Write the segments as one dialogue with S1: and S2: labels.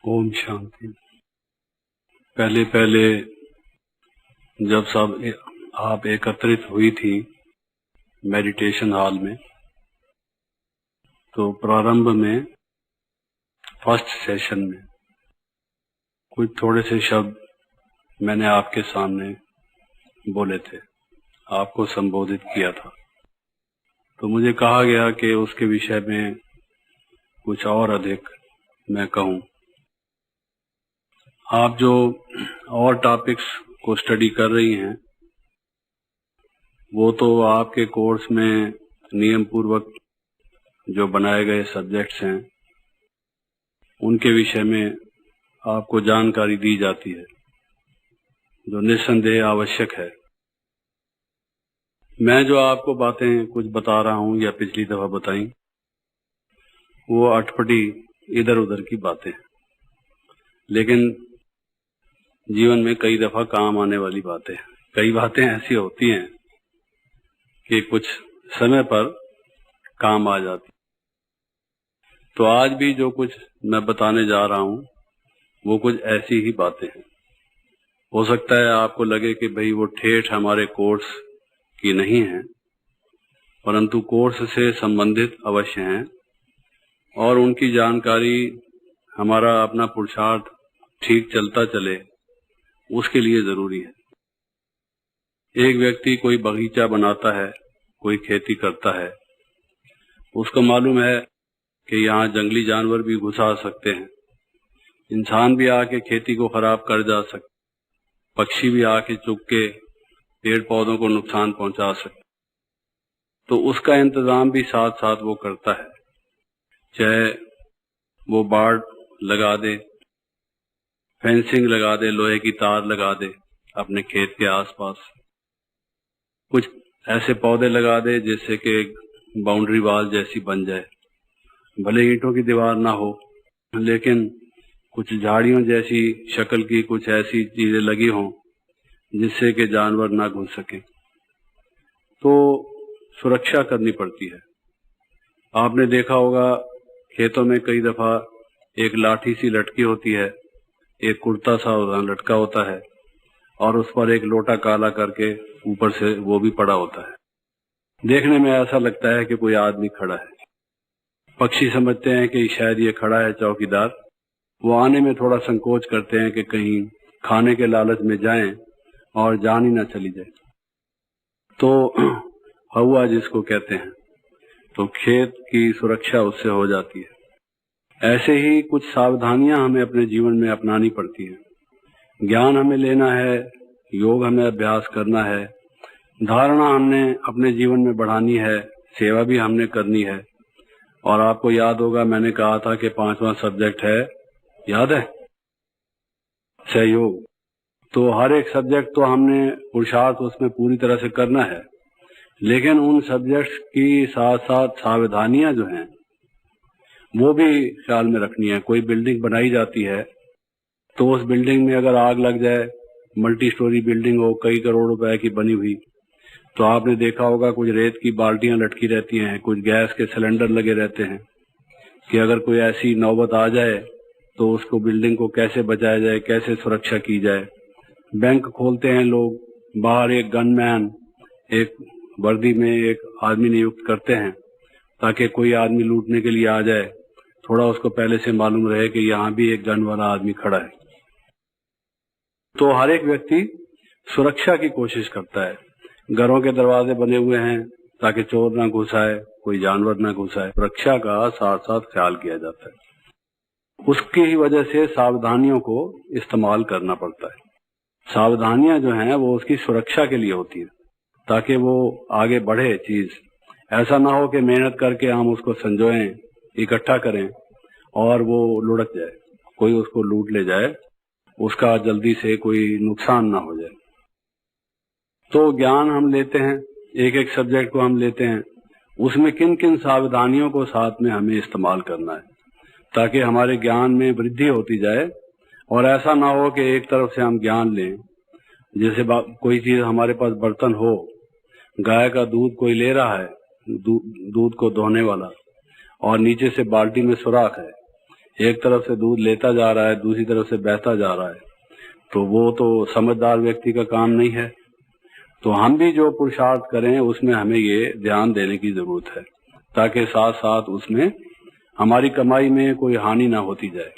S1: ओम शांति। पहले पहले जब सब आप एकत्रित हुई थी मेडिटेशन हॉल में, तो प्रारंभ में फर्स्ट सेशन में कुछ थोड़े से शब्द मैंने आपके सामने बोले थे, आपको संबोधित किया था। तो मुझे कहा गया कि उसके विषय में कुछ और अधिक मैं कहूं। आप जो और टॉपिक्स को स्टडी कर रही हैं, वो तो आपके कोर्स में नियम पूर्वक जो बनाए गए सब्जेक्ट्स हैं, उनके विषय में आपको जानकारी दी जाती है, जो निस्संदेह आवश्यक है। मैं जो आपको बातें कुछ बता रहा हूं या पिछली दफा बताई, वो अटपटी इधर उधर की बातें हैं, लेकिन जीवन में कई दफा काम आने वाली बातें हैं। कई बातें ऐसी होती हैं कि कुछ समय पर काम आ जाती। तो आज भी जो कुछ मैं बताने जा रहा हूं, वो कुछ ऐसी ही बातें हैं। हो सकता है आपको लगे कि भाई वो ठेठ हमारे कोर्स की नहीं है, परंतु कोर्स से संबंधित अवश्य हैं, और उनकी जानकारी हमारा अपना पुरुषार्थ ठीक चलता चले, उसके लिए जरूरी है। एक व्यक्ति कोई बगीचा बनाता है, कोई खेती करता है, उसको मालूम है कि यहाँ जंगली जानवर भी घुस आ सकते हैं, इंसान भी आके खेती को खराब कर जा सकते, पक्षी भी आके चुग के पेड़ पौधों को नुकसान पहुंचा सकते। तो उसका इंतजाम भी साथ साथ वो करता है, चाहे वो बाड़ लगा दे, फेंसिंग लगा दे, लोहे की तार लगा दे अपने खेत के आसपास, कुछ ऐसे पौधे लगा दे जिससे कि बाउंड्री वॉल जैसी बन जाए। भले ईंटों की दीवार ना हो, लेकिन कुछ झाड़ियों जैसी शक्ल की कुछ ऐसी चीजें लगी हों जिससे कि जानवर ना घुस सके। तो सुरक्षा करनी पड़ती है। आपने देखा होगा खेतों में कई दफा एक लाठी सी लटकी होती है, एक कुर्ता सा लटका होता है, और उस पर एक लोटा काला करके ऊपर से वो भी पड़ा होता है। देखने में ऐसा लगता है कि कोई आदमी खड़ा है। पक्षी समझते हैं कि शायद ये खड़ा है चौकीदार। वो आने में थोड़ा संकोच करते हैं कि कहीं खाने के लालच में जाएं और जान ही ना चली जाए। तो हवा जिसको कहते हैं, तो खेत की सुरक्षा उससे हो जाती है। ऐसे ही कुछ सावधानियां हमें अपने जीवन में अपनानी पड़ती है। ज्ञान हमें लेना है, योग हमें अभ्यास करना है, धारणा हमने अपने जीवन में बढ़ानी है, सेवा भी हमने करनी है। और आपको याद होगा मैंने कहा था कि 5वां सब्जेक्ट है, याद है, सहयोग। तो हर एक सब्जेक्ट तो हमने पुरुषार्थ उसमें पूरी तरह से करना है, लेकिन उन सब्जेक्ट्स की साथ साथ सावधानियां जो हैं वो भी ख्याल में रखनी है। कोई बिल्डिंग बनाई जाती है, तो उस बिल्डिंग में अगर आग लग जाए, मल्टी स्टोरी बिल्डिंग हो, कई करोड़ रुपए की बनी हुई, तो आपने देखा होगा कुछ रेत की बाल्टियां लटकी रहती हैं, कुछ गैस के सिलेंडर लगे रहते हैं कि अगर कोई ऐसी नौबत आ जाए तो उसको बिल्डिंग को कैसे बचाया जाए, कैसे सुरक्षा की जाए। बैंक खोलते हैं लोग, बाहर एक गनमैन, एक वर्दी में एक आदमी नियुक्त करते हैं ताकि कोई आदमी लूटने के लिए आ जाए, थोड़ा उसको पहले से मालूम रहे कि यहाँ भी एक गन वाला आदमी खड़ा है। तो हर एक व्यक्ति सुरक्षा की कोशिश करता है। घरों के दरवाजे बने हुए हैं ताकि चोर ना घुस आए, कोई जानवर ना घुस आए। सुरक्षा का साथ साथ ख्याल किया जाता है। उसकी ही वजह से सावधानियों को इस्तेमाल करना पड़ता है। सावधानियां जो हैं वो उसकी सुरक्षा के लिए होती है, ताकि वो आगे बढ़े चीज। ऐसा ना हो कि मेहनत करके हम उसको संजोएं, इकट्ठा करें और वो लुढ़क जाए, कोई उसको लूट ले जाए, उसका जल्दी से कोई नुकसान ना हो जाए। तो ज्ञान हम लेते हैं, एक एक सब्जेक्ट को हम लेते हैं, उसमें किन किन सावधानियों को साथ में हमें इस्तेमाल करना है ताकि हमारे ज्ञान में वृद्धि होती जाए। और ऐसा ना हो कि एक तरफ से हम ज्ञान लें, जैसे कोई चीज हमारे पास बर्तन हो, गाय का दूध कोई ले रहा है, दूध को धोने वाला, और नीचे से बाल्टी में सुराख है, एक तरफ से दूध लेता जा रहा है, दूसरी तरफ से बहता जा रहा है, तो वो तो समझदार व्यक्ति का काम नहीं है। तो हम भी जो पुरुषार्थ करें उसमें हमें ये ध्यान देने की जरूरत है, ताकि साथ साथ उसमें हमारी कमाई में कोई हानि ना होती जाए।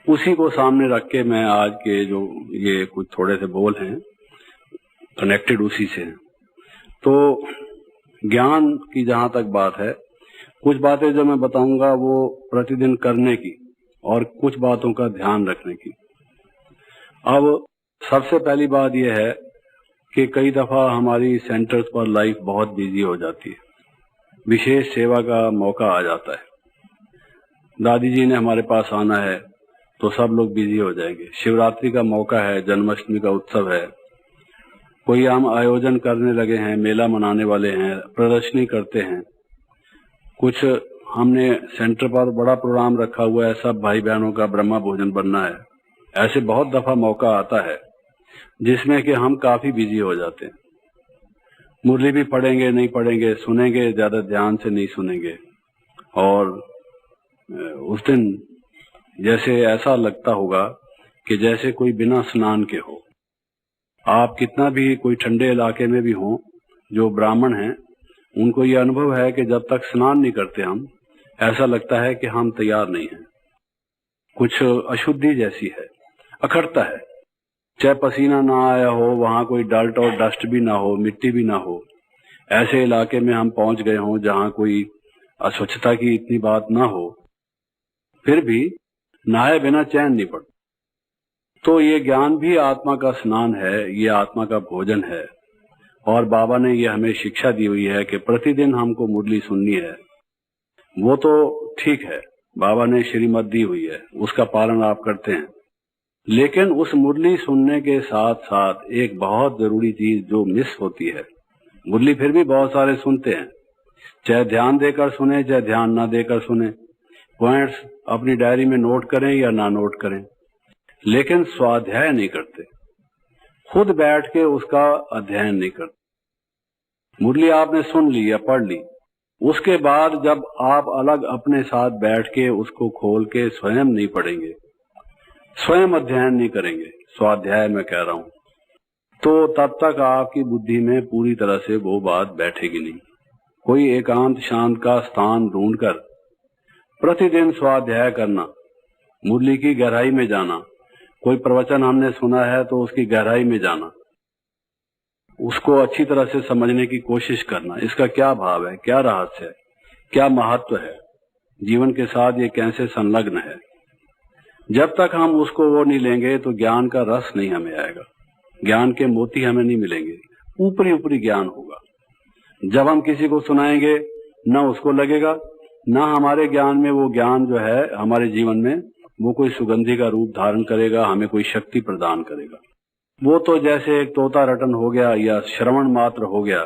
S1: उसी को सामने रख के मैं आज के जो ये कुछ थोड़े से बोल हैं कनेक्टेड उसी से हैं। तो ज्ञान की जहां तक बात है, कुछ बातें जो मैं बताऊंगा वो प्रतिदिन करने की और कुछ बातों का ध्यान रखने की। अब सबसे पहली बात यह है कि कई दफा हमारी सेंटर्स पर लाइफ बहुत बिजी हो जाती है, विशेष सेवा का मौका आ जाता है। दादी जी ने हमारे पास आना है तो सब लोग बिजी हो जाएंगे। शिवरात्रि का मौका है, जन्माष्टमी का उत्सव है, कोई हम आयोजन करने लगे हैं, मेला मनाने वाले हैं, प्रदर्शनी करते हैं, कुछ हमने सेंटर पर बड़ा प्रोग्राम रखा हुआ है, सब भाई बहनों का ब्रह्मा भोजन बनना है। ऐसे बहुत दफा मौका आता है जिसमें कि हम काफी बिजी हो जाते हैं। मुरली भी पढ़ेंगे नहीं पढ़ेंगे, सुनेंगे ज्यादा ध्यान से नहीं सुनेंगे, और उस दिन जैसे ऐसा लगता होगा कि जैसे कोई बिना स्नान के हो। आप कितना भी कोई ठंडे इलाके में भी हो, जो ब्राह्मण हैं उनको ये अनुभव है कि जब तक स्नान नहीं करते हम, ऐसा लगता है कि हम तैयार नहीं हैं, कुछ अशुद्धि जैसी है, अखड़ता है। चाहे पसीना ना आया हो, वहां कोई डर्ट और डस्ट भी ना हो, मिट्टी भी ना हो, ऐसे इलाके में हम पहुंच गए हों जहां कोई अस्वच्छता की इतनी बात ना हो, फिर भी नहाए बिना चैन नहीं पड़ता। तो ये ज्ञान भी आत्मा का स्नान है, ये आत्मा का भोजन है। और बाबा ने ये हमें शिक्षा दी हुई है कि प्रतिदिन हमको मुरली सुननी है। वो तो ठीक है, बाबा ने श्रीमत दी हुई है, उसका पालन आप करते हैं, लेकिन उस मुरली सुनने के साथ साथ एक बहुत जरूरी चीज जो मिस होती है। मुरली फिर भी बहुत सारे सुनते हैं, चाहे ध्यान देकर सुने चाहे ध्यान ना देकर सुने, पॉइंट्स अपनी डायरी में नोट करें या ना नोट करें, लेकिन स्वाध्याय नहीं करते, खुद बैठ के उसका अध्ययन नहीं करते। मुरली आपने सुन ली या पढ़ ली, उसके बाद जब आप अलग अपने साथ बैठ के उसको खोल के स्वयं नहीं पढ़ेंगे, स्वयं अध्ययन नहीं करेंगे, स्वाध्याय मैं कह रहा हूं, तो तब तक आपकी बुद्धि में पूरी तरह से वो बात बैठेगी नहीं। कोई एकांत शांत का स्थान ढूंढकर प्रतिदिन स्वाध्याय करना, मुरली की गहराई में जाना, कोई प्रवचन हमने सुना है तो उसकी गहराई में जाना, उसको अच्छी तरह से समझने की कोशिश करना, इसका क्या भाव है, क्या रहस्य है, क्या महत्व है, जीवन के साथ ये कैसे संलग्न है। जब तक हम उसको वो नहीं लेंगे तो ज्ञान का रस नहीं हमें आएगा, ज्ञान के मोती हमें नहीं मिलेंगे, ऊपरी ऊपरी ज्ञान होगा। जब हम किसी को सुनाएंगे न उसको लगेगा, न हमारे ज्ञान में वो ज्ञान जो है हमारे जीवन में वो कोई सुगंधि का रूप धारण करेगा, हमें कोई शक्ति प्रदान करेगा। वो तो जैसे एक तोता रटन हो गया या श्रवण मात्र हो गया,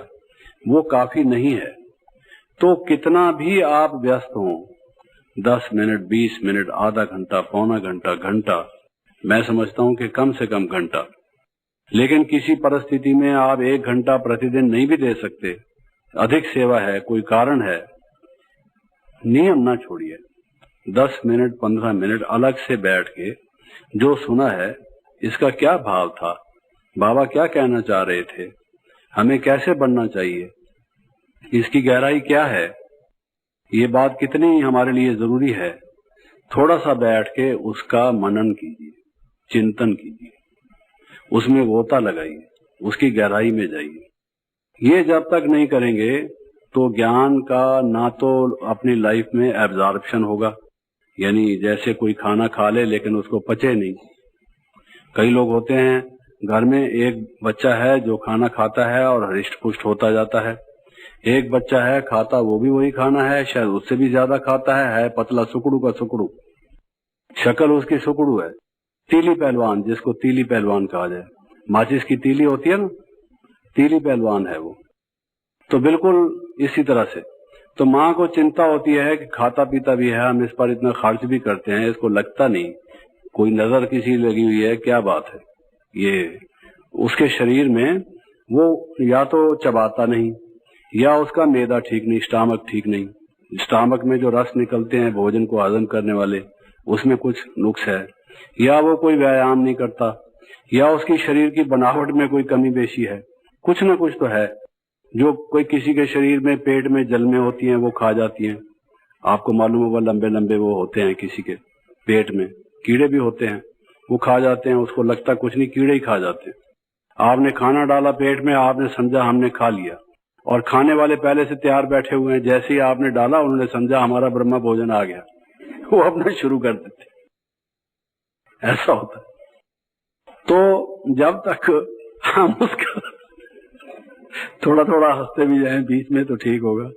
S1: वो काफी नहीं है। तो कितना भी आप व्यस्त हों, 10 मिनट 20 मिनट, आधा घंटा, पौना घंटा, घंटा, मैं समझता हूं कि कम से कम घंटा, लेकिन किसी परिस्थिति में आप 1 घंटा प्रतिदिन नहीं भी दे सकते, अधिक सेवा है, कोई कारण है, नियम ना छोड़िए। 10 मिनट 15 मिनट अलग से बैठ के जो सुना है, इसका क्या भाव था, बाबा क्या कहना चाह रहे थे, हमें कैसे बनना चाहिए, इसकी गहराई क्या है, ये बात कितनी हमारे लिए जरूरी है, थोड़ा सा बैठ के उसका मनन कीजिए, चिंतन कीजिए, उसमें गोता लगाइए, उसकी गहराई में जाइए। ये जब तक नहीं करेंगे तो ज्ञान का ना तो अपनी लाइफ में एब्जॉर्प्शन होगा, यानी जैसे कोई खाना खा ले लेकिन उसको पचे नहीं। कई लोग होते हैं, घर में एक बच्चा है जो खाना खाता है और हृष्ट पुष्ट होता जाता है, एक बच्चा है खाता वो भी वही खाना है, शायद उससे भी ज्यादा खाता है पतला सुकड़ू का सुकड़ू, शक्ल उसकी सुकड़ू है, तीली पहलवान, जिसको तीली पहलवान कहा जाए, माचिस की तीली होती है ना, तीली पहलवान है वो। तो बिल्कुल इसी तरह से तो माँ को चिंता होती है कि खाता पीता भी है, हम इस पर इतना खर्च भी करते हैं, इसको लगता नहीं, कोई नजर किसी लगी हुई है, क्या बात है। ये उसके शरीर में वो या तो चबाता नहीं, या उसका मैदा ठीक नहीं, स्टमक ठीक नहीं, स्टमक में जो रस निकलते हैं भोजन को हजम करने वाले, उसमें कुछ नुक्स है, या वो कोई व्यायाम नहीं करता, या उसकी शरीर की बनावट में कोई कमी बेशी है, कुछ ना कुछ तो है। जो कोई किसी के शरीर में पेट में जलने होती हैं वो खा जाती हैं, आपको मालूम होगा, लंबे लंबे वो होते हैं, किसी के पेट में कीड़े भी होते हैं, वो खा जाते हैं, उसको लगता कुछ नहीं, कीड़े ही खा जाते हैं। आपने खाना डाला पेट में, आपने समझा हमने खा लिया, और खाने वाले पहले से तैयार बैठे हुए हैं, जैसे ही आपने डाला उन्होंने समझा हमारा ब्रह्मा भोजन आ गया, वो अपना शुरू कर देते, ऐसा होता है। तो जब तक हम उसका थोड़ा थोड़ा हंसते भी जाएं बीच में तो ठीक होगा।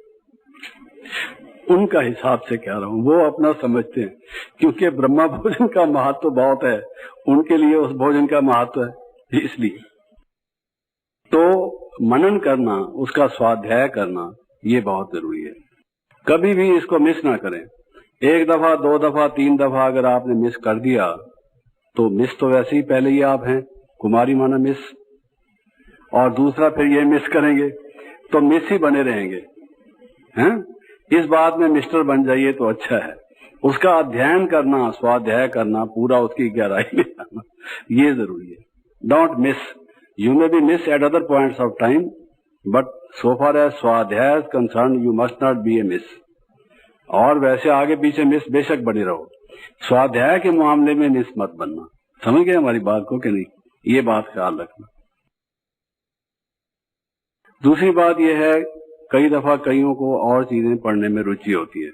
S1: उनका हिसाब से कह रहा हूं, वो अपना समझते हैं, क्योंकि ब्रह्मा भोजन का महत्व बहुत है, उनके लिए उस भोजन का महत्व है, इसलिए। तो मनन करना, उसका स्वाध्याय करना, ये बहुत जरूरी है। कभी भी इसको मिस ना करें। एक दफा, दो दफा, तीन दफा अगर आपने मिस कर दिया तो मिस तो वैसे ही पहले ही आप हैं, कुमारी माना मिस, और दूसरा फिर ये मिस करेंगे तो मिस ही बने रहेंगे, हैं? इस बात में मिस्टर बन जाइए तो अच्छा है। उसका अध्ययन करना, स्वाध्याय करना, पूरा उसकी गहराई में आना, ये जरूरी है। Don't miss, you may be miss at other points of time, but so far as स्वाध्याय concern you must not be a miss. और वैसे आगे पीछे मिस बेशक बने रहो, स्वाध्याय के मामले में मिस मत बनना। समझ गए हमारी बात को कि नहीं? ये बात ख्याल रखना। दूसरी बात यह है, कई दफा कईयों को और चीजें पढ़ने में रुचि होती है,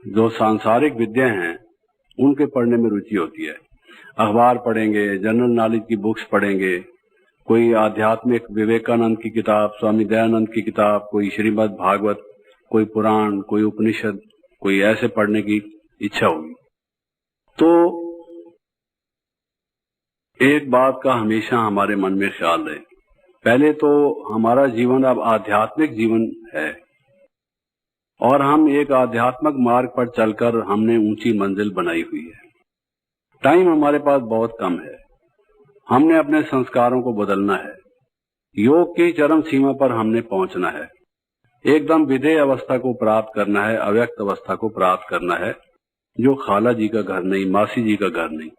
S1: जो सांसारिक विद्या हैं उनके पढ़ने में रुचि होती है। अखबार पढ़ेंगे, जनरल नॉलेज की बुक्स पढ़ेंगे, कोई आध्यात्मिक विवेकानंद की किताब, स्वामी दयानंद की किताब, कोई श्रीमद् भागवत, कोई पुराण, कोई उपनिषद, कोई ऐसे पढ़ने की इच्छा होगी। तो एक बात का हमेशा हमारे मन में ख्याल रहे, पहले तो हमारा जीवन अब आध्यात्मिक जीवन है, और हम एक आध्यात्मिक मार्ग पर चलकर हमने ऊंची मंजिल बनाई हुई है। टाइम हमारे पास बहुत कम है, हमने अपने संस्कारों को बदलना है, योग की चरम सीमा पर हमने पहुंचना है, एकदम विधेय अवस्था को प्राप्त करना है, अव्यक्त अवस्था को प्राप्त करना है, जो खाला जी का घर नहीं, मासी जी का घर नहीं।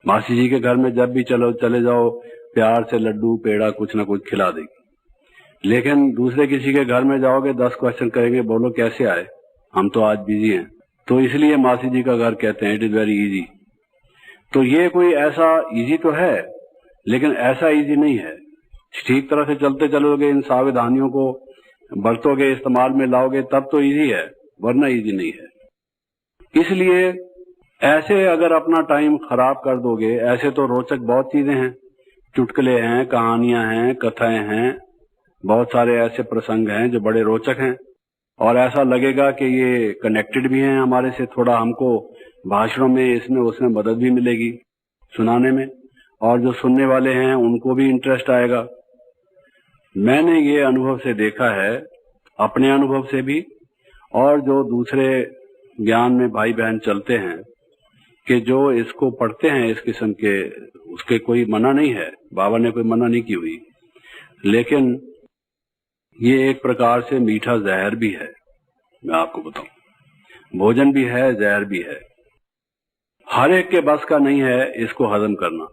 S1: मासी जी के घर में जब भी चले जाओ, प्यार से लड्डू पेड़ा कुछ ना कुछ खिला देगी, लेकिन दूसरे किसी के घर में जाओगे 10 क्वेश्चन करेंगे, बोलो कैसे आए, हम तो आज बिजी हैं, तो इसलिए मासी जी का घर कहते हैं, इट इज वेरी इजी। तो ये कोई ऐसा इजी तो है, लेकिन ऐसा इजी नहीं है। ठीक तरह से चलते चलोगे, इन सावधानियों को बरतोगे, इस्तेमाल में लाओगे, तब तो इजी है, वरना इजी नहीं है। इसलिए ऐसे अगर अपना टाइम खराब कर दोगे, ऐसे तो रोचक बहुत चीजें हैं, चुटकुले हैं, कहानियां हैं, कथाएं हैं, बहुत सारे ऐसे प्रसंग हैं जो बड़े रोचक हैं, और ऐसा लगेगा कि ये कनेक्टेड भी हैं हमारे से, थोड़ा हमको भाषणों में इसमें उसमें मदद भी मिलेगी सुनाने में, और जो सुनने वाले हैं उनको भी इंटरेस्ट आएगा। मैंने ये अनुभव से देखा है, अपने अनुभव से भी, और जो दूसरे ज्ञान में भाई बहन चलते हैं, कि जो इसको पढ़ते हैं इस किस्म के, उसके कोई मना नहीं है, बाबा ने कोई मना नहीं की हुई, लेकिन ये एक प्रकार से मीठा जहर भी है। मैं आपको बताऊं, भोजन भी है, जहर भी है। हर एक के बस का नहीं है इसको हजम करना।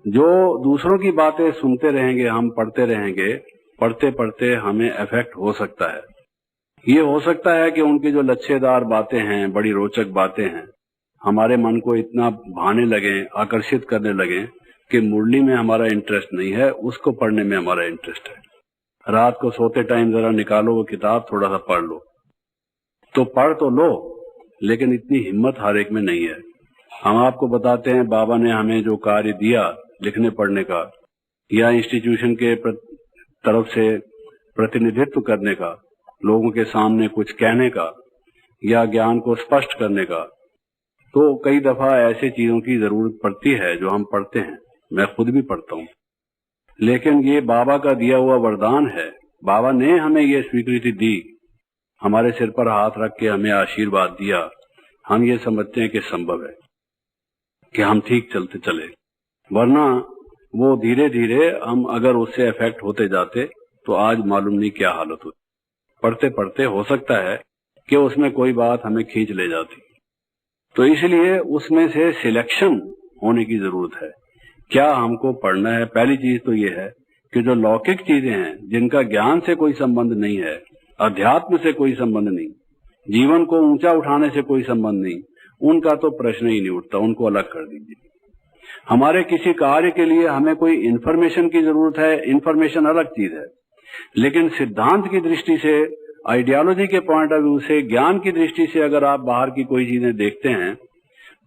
S1: जो दूसरों की बातें सुनते रहेंगे, हम पढ़ते रहेंगे, पढ़ते पढ़ते हमें इफेक्ट हो सकता है। ये हो सकता है कि उनकी जो लच्छेदार बातें हैं, बड़ी रोचक बातें हैं, हमारे मन को इतना भाने लगे, आकर्षित करने लगे कि मुरली में हमारा इंटरेस्ट नहीं है, उसको पढ़ने में हमारा इंटरेस्ट है। रात को सोते टाइम जरा निकालो वो किताब, थोड़ा सा पढ़ लो, तो पढ़ तो लो, लेकिन इतनी हिम्मत हर एक में नहीं है। हम आपको बताते हैं, बाबा ने हमें जो कार्य दिया लिखने पढ़ने का, या इंस्टीट्यूशन के तरफ से प्रतिनिधित्व करने का, लोगों के सामने कुछ कहने का, या ज्ञान को स्पष्ट करने का, तो कई दफा ऐसी चीजों की जरूरत पड़ती है जो हम पढ़ते हैं, मैं खुद भी पढ़ता हूँ, लेकिन ये बाबा का दिया हुआ वरदान है। बाबा ने हमें ये स्वीकृति दी, हमारे सिर पर हाथ रख के हमें आशीर्वाद दिया, हम ये समझते हैं कि संभव है कि हम ठीक चलते चले, वरना वो धीरे धीरे हम अगर उससे अफेक्ट होते जाते तो आज मालूम नहीं क्या हालत होती। पढ़ते पढ़ते हो सकता है कि उसमें कोई बात हमें खींच ले जाती। तो इसलिए उसमें से सिलेक्शन होने की जरूरत है। क्या हमको पढ़ना है? पहली चीज तो ये है कि जो लौकिक चीजें हैं, जिनका ज्ञान से कोई संबंध नहीं है, अध्यात्म से कोई संबंध नहीं, जीवन को ऊंचा उठाने से कोई संबंध नहीं, उनका तो प्रश्न ही नहीं उठता, उनको अलग कर दीजिए। हमारे किसी कार्य के लिए हमें कोई इंफॉर्मेशन की जरूरत है, इंफॉर्मेशन अलग चीज है, लेकिन सिद्धांत की दृष्टि से, आइडियोलॉजी के पॉइंट ऑफ व्यू से, ज्ञान की दृष्टि से अगर आप बाहर की कोई चीजें देखते हैं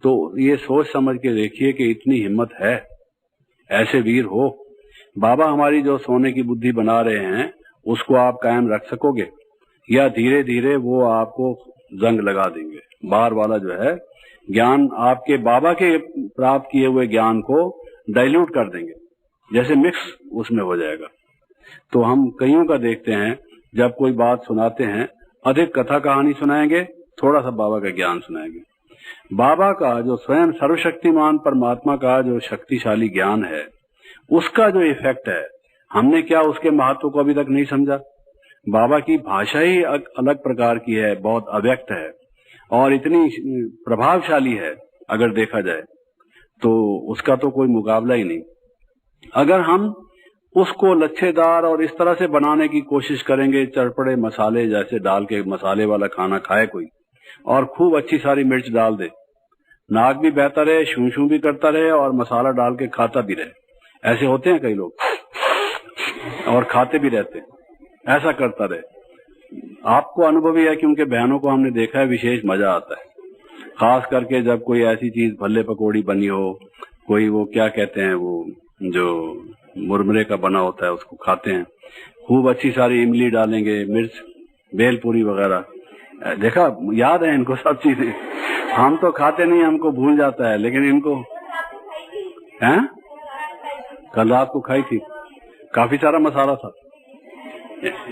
S1: तो ये सोच समझ के देखिए कि इतनी हिम्मत है, ऐसे वीर हो। बाबा हमारी जो सोने की बुद्धि बना रहे हैं उसको आप कायम रख सकोगे, या धीरे धीरे वो आपको जंग लगा देंगे? बाहर वाला जो है ज्ञान आपके बाबा के प्राप्त किए हुए ज्ञान को डाइल्यूट कर देंगे, जैसे मिक्स उसमें हो जाएगा। तो हम कईयों का देखते हैं, जब कोई बात सुनाते हैं, अधिक कथा कहानी सुनाएंगे, थोड़ा सा बाबा का ज्ञान सुनाएंगे। बाबा का जो स्वयं सर्वशक्तिमान परमात्मा का जो शक्तिशाली ज्ञान है, उसका जो इफेक्ट है, हमने क्या उसके महत्व को अभी तक नहीं समझा। बाबा की भाषा ही अलग प्रकार की है, बहुत अव्यक्त है और इतनी प्रभावशाली है, अगर देखा जाए तो उसका तो कोई मुकाबला ही नहीं। अगर हम उसको लच्छेदार और इस तरह से बनाने की कोशिश करेंगे, चरपड़े मसाले जैसे डाल के मसाले वाला खाना खाए कोई, और खूब अच्छी सारी मिर्च डाल दे, नाक भी बहता रहे, शू शू भी करता रहे और मसाला डाल के खाता भी रहे, ऐसे होते हैं कई लोग और खाते भी रहते हैं, ऐसा करता रहे। आपको अनुभव ही है, क्योंकि बहनों को हमने देखा है, विशेष मजा आता है, खास करके जब कोई ऐसी चीज भल्ले पकौड़ी बनी हो, कोई वो क्या कहते हैं, वो जो मुरमुरे का बना होता है, उसको खाते हैं, खूब अच्छी सारी इमली डालेंगे, मिर्च, बेलपूरी वगैरह, देखा, याद है इनको सब चीजें। हम तो खाते नहीं, हमको भूल जाता है, लेकिन इनको हैं, कल रात को खाई थी, काफी सारा मसाला था।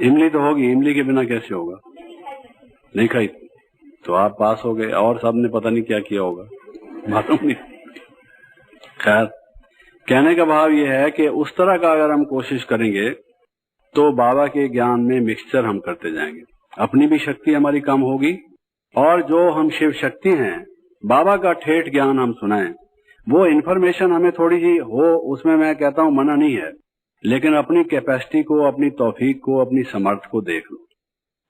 S1: इमली तो होगी, इमली के बिना कैसे होगा? नहीं खाई तो आप पास हो गए, और सबने पता नहीं क्या किया होगा, मालूम नहीं। खैर, कहने का भाव यह है कि उस तरह का अगर हम कोशिश करेंगे तो बाबा के ज्ञान में मिक्सचर हम करते जाएंगे, अपनी भी शक्ति हमारी कम होगी, और जो हम शिव शक्ति हैं, बाबा का ठेठ ज्ञान हम सुनाएं, वो इन्फॉर्मेशन हमें थोड़ी सी हो, उसमें मैं कहता हूं मना नहीं है, लेकिन अपनी कैपेसिटी को, अपनी तौफीक को, अपनी समर्थ को देख लो।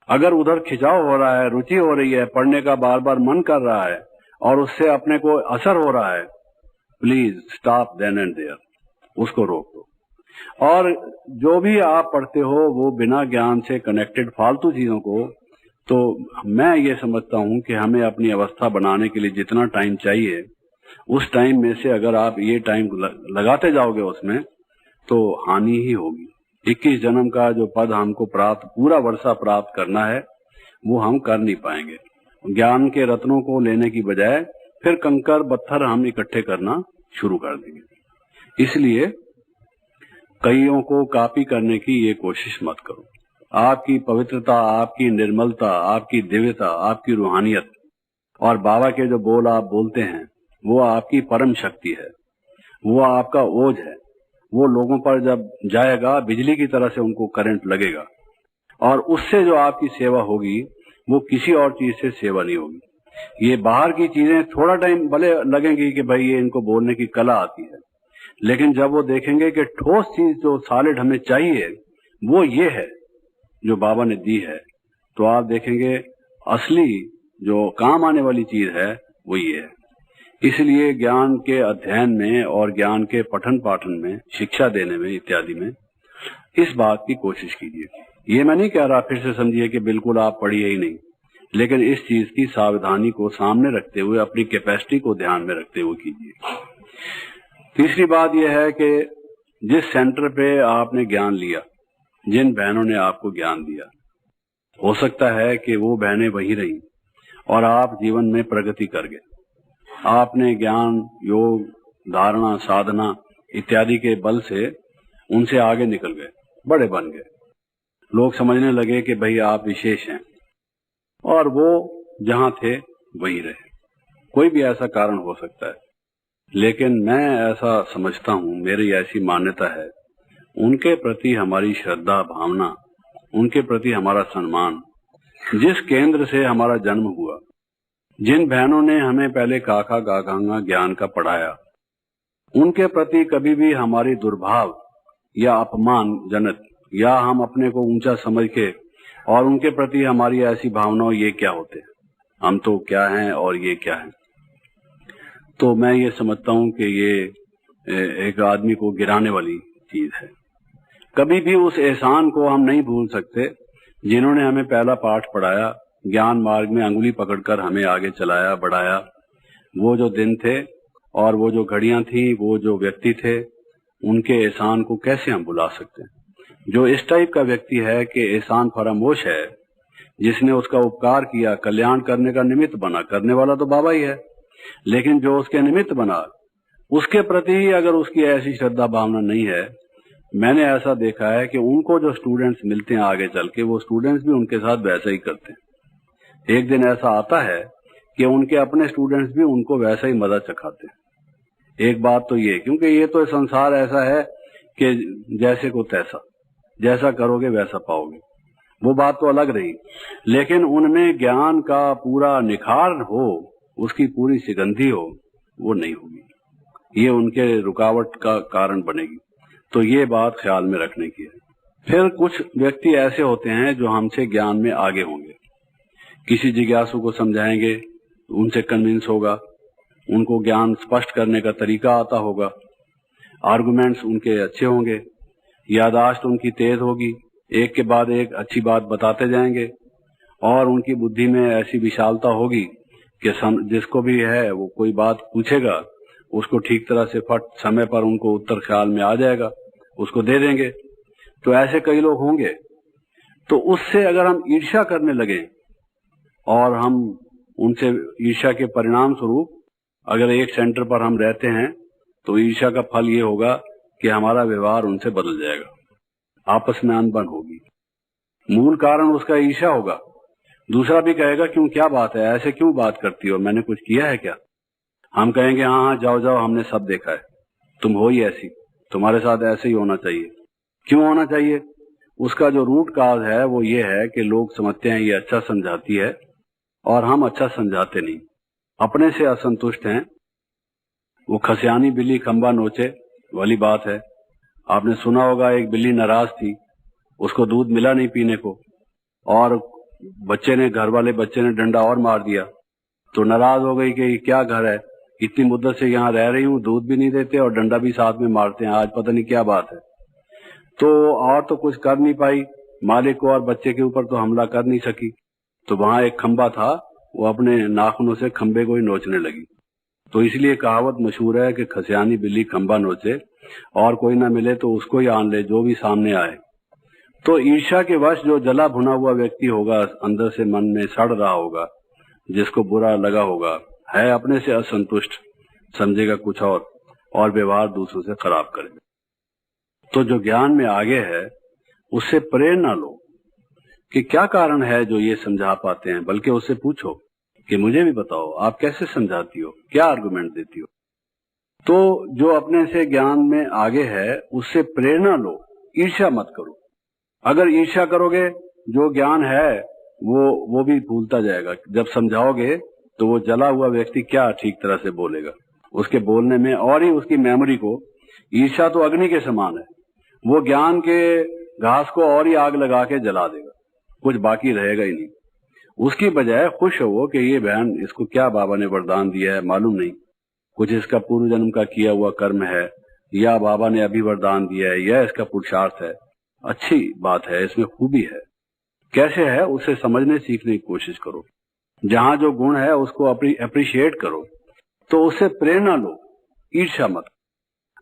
S1: अगर उधर खिंचाव हो रहा है, रुचि हो रही है, पढ़ने का बार बार मन कर रहा है और उससे अपने को असर हो रहा है, please stop then and there, उसको रोक दो। और जो भी आप पढ़ते हो वो बिना ज्ञान से कनेक्टेड फालतू चीजों को, तो मैं ये समझता हूं कि हमें अपनी अवस्था बनाने के लिए जितना टाइम चाहिए, उस टाइम में से अगर आप ये टाइम लगाते जाओगे उसमें, तो हानि ही होगी। 21 जन्म का जो पद हमको प्राप्त, पूरा वर्षा प्राप्त करना है, वो हम कर नहीं पाएंगे। ज्ञान के रत्नों को लेने की बजाय फिर कंकर पत्थर हम इकट्ठे करना शुरू कर देंगे। इसलिए कईयों को कॉपी करने की ये कोशिश मत करो। आपकी पवित्रता, आपकी निर्मलता, आपकी दिव्यता, आपकी रूहानियत और बाबा के जो बोल आप बोलते हैं, वो आपकी परम शक्ति है, वो आपका ओज है। वो लोगों पर जब जाएगा, बिजली की तरह से उनको करंट लगेगा, और उससे जो आपकी सेवा होगी वो किसी और चीज से सेवा नहीं होगी। ये बाहर की चीजें थोड़ा टाइम भले लगेंगी कि भाई ये इनको बोलने की कला आती है, लेकिन जब वो देखेंगे कि ठोस चीज जो सॉलिड हमें चाहिए वो ये है जो बाबा ने दी है, तो आप देखेंगे असली जो काम आने वाली चीज है वो ये है। इसलिए ज्ञान के अध्ययन में और ज्ञान के पठन पाठन में, शिक्षा देने में इत्यादि में इस बात की कोशिश कीजिए। ये मैं नहीं कह रहा, फिर से समझिए कि बिल्कुल आप पढ़िए ही नहीं, लेकिन इस चीज की सावधानी को सामने रखते हुए, अपनी कैपेसिटी को ध्यान में रखते हुए कीजिए। तीसरी बात यह है कि जिस सेंटर पे आपने ज्ञान लिया, जिन बहनों ने आपको ज्ञान दिया, हो सकता है कि वो बहनें वहीं रहीं और आप जीवन में प्रगति कर गए। आपने ज्ञान, योग, धारणा, साधना इत्यादि के बल से उनसे आगे निकल गए, बड़े बन गए। लोग समझने लगे कि भाई आप विशेष हैं, और वो जहां थे वहीं रहे। कोई भी ऐसा कारण हो सकता है, लेकिन मैं ऐसा समझता हूं, मेरी ऐसी मान्यता है, उनके प्रति हमारी श्रद्धा भावना, उनके प्रति हमारा सम्मान, जिस केंद्र से हमारा जन्म हुआ, जिन बहनों ने हमें पहले काका काकांगा ज्ञान का पढ़ाया, उनके प्रति कभी भी हमारी दुर्भाव या अपमानजनक या हम अपने को ऊंचा समझ के और उनके प्रति हमारी ऐसी भावनाओं, ये क्या होते, हम तो क्या हैं और ये क्या है। तो मैं ये समझता हूं कि ये एक आदमी को गिराने वाली चीज है। कभी भी उस एहसान को हम नहीं भूल सकते जिन्होंने हमें पहला पाठ पढ़ाया, ज्ञान मार्ग में अंगुली पकड़कर हमें आगे चलाया, बढ़ाया। वो जो दिन थे और वो जो घड़ियां थी, वो जो व्यक्ति थे, उनके एहसान को कैसे हम भुला सकते हैं। जो इस टाइप का व्यक्ति है कि एहसान फरामोश है, जिसने उसका उपकार किया, कल्याण करने का निमित्त बना, करने वाला तो बाबा ही है, लेकिन जो उसके निमित्त बना, उसके प्रति ही अगर उसकी ऐसी श्रद्धा भावना नहीं है, मैंने ऐसा देखा है कि उनको जो स्टूडेंट्स मिलते हैं आगे चल के, वो स्टूडेंट्स भी उनके साथ वैसा ही करते हैं। एक दिन ऐसा आता है कि उनके अपने स्टूडेंट्स भी उनको वैसा ही मजा चखाते हैं। एक बात तो ये, क्योंकि ये तो संसार ऐसा है कि जैसे को तैसा, जैसा करोगे वैसा पाओगे, वो बात तो अलग रही, लेकिन उनमें ज्ञान का पूरा निखार हो, उसकी पूरी सुगंधी हो, वो नहीं होगी। ये उनके रुकावट का कारण बनेगी। तो ये बात ख्याल में रखने की है। फिर कुछ व्यक्ति ऐसे होते हैं जो हमसे ज्ञान में आगे होंगे, किसी जिज्ञासु को समझाएंगे, उनसे कन्विंस होगा, उनको ज्ञान स्पष्ट करने का तरीका आता होगा, आर्गुमेंट्स उनके अच्छे होंगे, यादाश्त उनकी तेज होगी, एक के बाद एक अच्छी बात बताते जाएंगे, और उनकी बुद्धि में ऐसी विशालता होगी कि जिसको भी है वो कोई बात पूछेगा, उसको ठीक तरह से फट समय पर उनको उत्तर ख्याल में आ जाएगा, उसको दे देंगे। तो ऐसे कई लोग होंगे। तो उससे अगर हम ईर्ष्या करने लगे और हम उनसे ईर्ष्या के परिणाम स्वरूप अगर एक सेंटर पर हम रहते हैं, तो ईर्ष्या का फल ये होगा कि हमारा व्यवहार उनसे बदल जाएगा, आपस में अनबन होगी। मूल कारण उसका ईर्ष्या होगा। दूसरा भी कहेगा क्यों, क्या बात है, ऐसे क्यों बात करती हो, मैंने कुछ किया है क्या? हम कहेंगे हाँ हाँ जाओ जाओ, हमने सब देखा है, तुम हो ही ऐसी, तुम्हारे साथ ऐसे ही होना चाहिए। क्यों होना चाहिए? उसका जो रूट काज है वो ये है कि लोग समझते हैं ये अच्छा समझाती है और हम अच्छा समझाते नहीं, अपने से असंतुष्ट हैं। वो खसियानी बिल्ली खंबा नोचे वाली बात है। आपने सुना होगा, एक बिल्ली नाराज थी, उसको दूध मिला नहीं पीने को, और घर वाले बच्चे ने डंडा और मार दिया, तो नाराज हो गई कि क्या घर है, इतनी मुद्दत से यहाँ रह रही हूँ, दूध भी नहीं देते और डंडा भी साथ में मारते हैं, आज पता नहीं क्या बात है। तो और तो कुछ कर नहीं पाई, मालिक को और बच्चे के ऊपर तो हमला कर नहीं सकी। तो वहां एक खंबा था, वो अपने नाखूनों से खंबे को ही नोचने लगी। तो इसलिए कहावत मशहूर है कि खसियानी बिल्ली खंबा नोचे, और कोई ना मिले तो उसको ही आन ले, जो भी सामने आए। तो ईर्ष्या के वश जो जला भुना हुआ व्यक्ति होगा, अंदर से मन में सड़ रहा होगा, जिसको बुरा लगा होगा, है अपने से असंतुष्ट, समझेगा कुछ और व्यवहार दूसरों से खराब करेगा। तो जो ज्ञान में आगे है, उससे प्रेरणा लो कि क्या कारण है जो ये समझा पाते हैं, बल्कि उससे पूछो कि मुझे भी बताओ, आप कैसे समझाती हो, क्या आर्गुमेंट देती हो। तो जो अपने से ज्ञान में आगे है, उससे प्रेरणा लो, ईर्ष्या मत करो। अगर ईर्ष्या करोगे, जो ज्ञान है वो भी भूलता जाएगा। जब समझाओगे तो वो जला हुआ व्यक्ति क्या ठीक तरह से बोलेगा, उसके बोलने में और ही उसकी मेमोरी को, ईर्ष्या तो अग्नि के समान है, वो ज्ञान के घास को और ही आग लगा के जला देगा, कुछ बाकी रहेगा ही नहीं। उसकी बजाय खुश हो कि ये बहन, इसको क्या बाबा ने वरदान दिया है मालूम नहीं, कुछ इसका पूर्व जन्म का किया हुआ कर्म है, या बाबा ने अभी वरदान दिया है, या इसका पुरुषार्थ है, अच्छी बात है, इसमें खूबी है, कैसे है उसे समझने सीखने की कोशिश करो। जहां जो गुण है उसको अप्रिशिएट करो, तो उससे प्रेरणा लो, ईर्ष्या मत।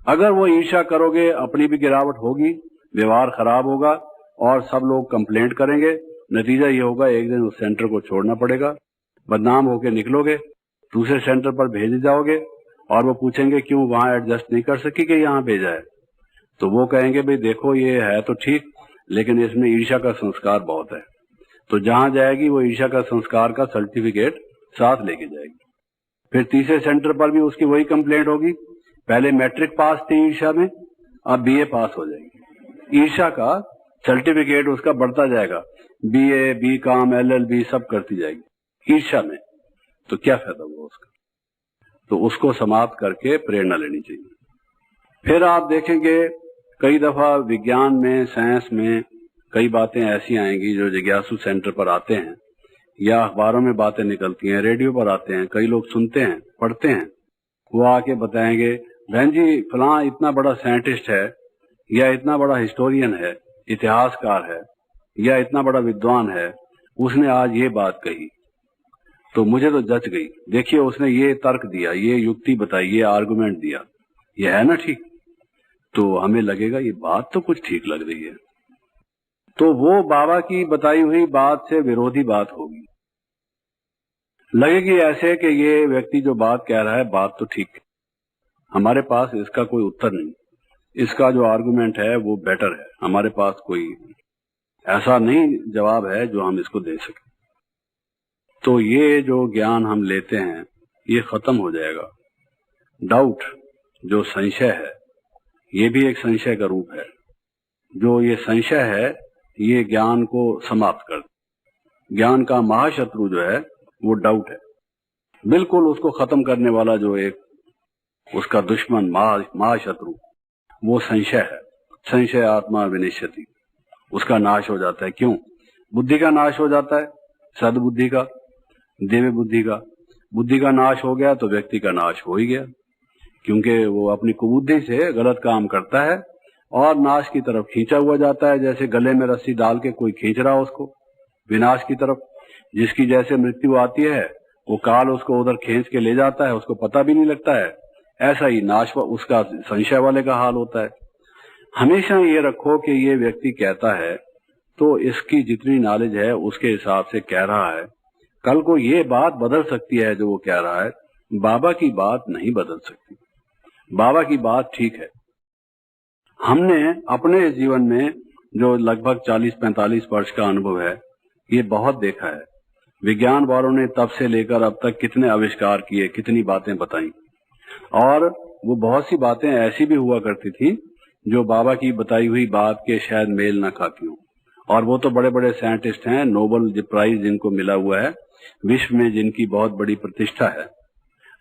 S1: अगर वो ईर्ष्या करोगे, अपनी भी गिरावट होगी, व्यवहार खराब होगा और सब लोग कंप्लेंट करेंगे। नतीजा ये होगा, एक दिन उस सेंटर को छोड़ना पड़ेगा, बदनाम होके निकलोगे, दूसरे सेंटर पर भेजे जाओगे, और वो पूछेंगे क्यों वहां एडजस्ट नहीं कर सकी कि यहाँ भेजा है। तो वो कहेंगे भाई देखो ये है तो ठीक, लेकिन इसमें ईर्ष्या का संस्कार बहुत है। तो जहां जाएगी वो ईर्ष्या का संस्कार का सर्टिफिकेट साथ लेके जाएगी। फिर तीसरे सेंटर पर भी उसकी वही कंप्लेंट होगी, पहले मैट्रिक पास थी ईर्ष्या में, अब बीए पास हो जाएगी। ईर्ष्या का सर्टिफिकेट उसका बढ़ता जाएगा, BA, BCom, LLB सब करती जाएगी ईर्ष्या में, तो क्या फायदा हुआ उसका। तो उसको समाप्त करके प्रेरणा लेनी चाहिए। फिर आप देखेंगे कई दफा विज्ञान में, साइंस में कई बातें ऐसी आएंगी जो जिज्ञासु सेंटर पर आते हैं या अखबारों में बातें निकलती हैं, रेडियो पर आते हैं, कई लोग सुनते हैं, पढ़ते हैं, वो आके बताएंगे बहन जी फलां इतना बड़ा साइंटिस्ट है या इतना बड़ा हिस्टोरियन है, इतिहासकार है या इतना बड़ा विद्वान है, उसने आज ये बात कही तो मुझे तो जच गई। देखिए उसने ये तर्क दिया, ये युक्ति बताई, ये आर्गुमेंट दिया, ये है ना ठीक। तो हमें लगेगा ये बात तो कुछ ठीक लग रही है, तो वो बाबा की बताई हुई बात से विरोधी बात होगी। लगेगी ऐसे कि ये व्यक्ति जो बात कह रहा है बात तो ठीक है, हमारे पास इसका कोई उत्तर नहीं, इसका जो आर्गुमेंट है वो बेटर है, हमारे पास कोई ऐसा नहीं जवाब है जो हम इसको दे सकें। तो ये जो ज्ञान हम लेते हैं ये खत्म हो जाएगा। डाउट जो संशय है ये भी एक संशय का रूप है। जो ये संशय है ये ज्ञान को समाप्त कर, ज्ञान का महाशत्रु जो है वो डाउट है, बिल्कुल उसको खत्म करने वाला जो एक उसका दुश्मन महाशत्रु वो संशय है। संशय आत्मा विनिश्यति, उसका नाश हो जाता है। क्यों? बुद्धि का नाश हो जाता है, सद्बुद्धि का, दिव्य बुद्धि का। बुद्धि का नाश हो गया तो व्यक्ति का नाश हो ही गया, क्योंकि वो अपनी कुबुद्धि से गलत काम करता है और नाश की तरफ खींचा हुआ जाता है, जैसे गले में रस्सी डाल के कोई खींच रहा उसको विनाश की तरफ। जिसकी जैसे मृत्यु आती है वो काल उसको उधर खींच के ले जाता है, उसको पता भी नहीं लगता है। ऐसा ही नाश उसका संशय वाले का हाल होता है। हमेशा ये रखो कि ये व्यक्ति कहता है तो इसकी जितनी नॉलेज है उसके हिसाब से कह रहा है, कल को ये बात बदल सकती है जो वो कह रहा है, बाबा की बात नहीं बदल सकती। बाबा की बात ठीक है। हमने अपने जीवन में जो लगभग 40-45 वर्ष का अनुभव है ये बहुत देखा है। विज्ञान वालों ने तब से लेकर अब तक कितने आविष्कार किए, कितनी बातें बताई, और वो बहुत सी बातें ऐसी भी हुआ करती थी जो बाबा की बताई हुई बात के शायद मेल न खाती हो। और वो तो बड़े बड़े साइंटिस्ट हैं, नोबेल प्राइज जिनको मिला हुआ है, विश्व में जिनकी बहुत बड़ी प्रतिष्ठा है।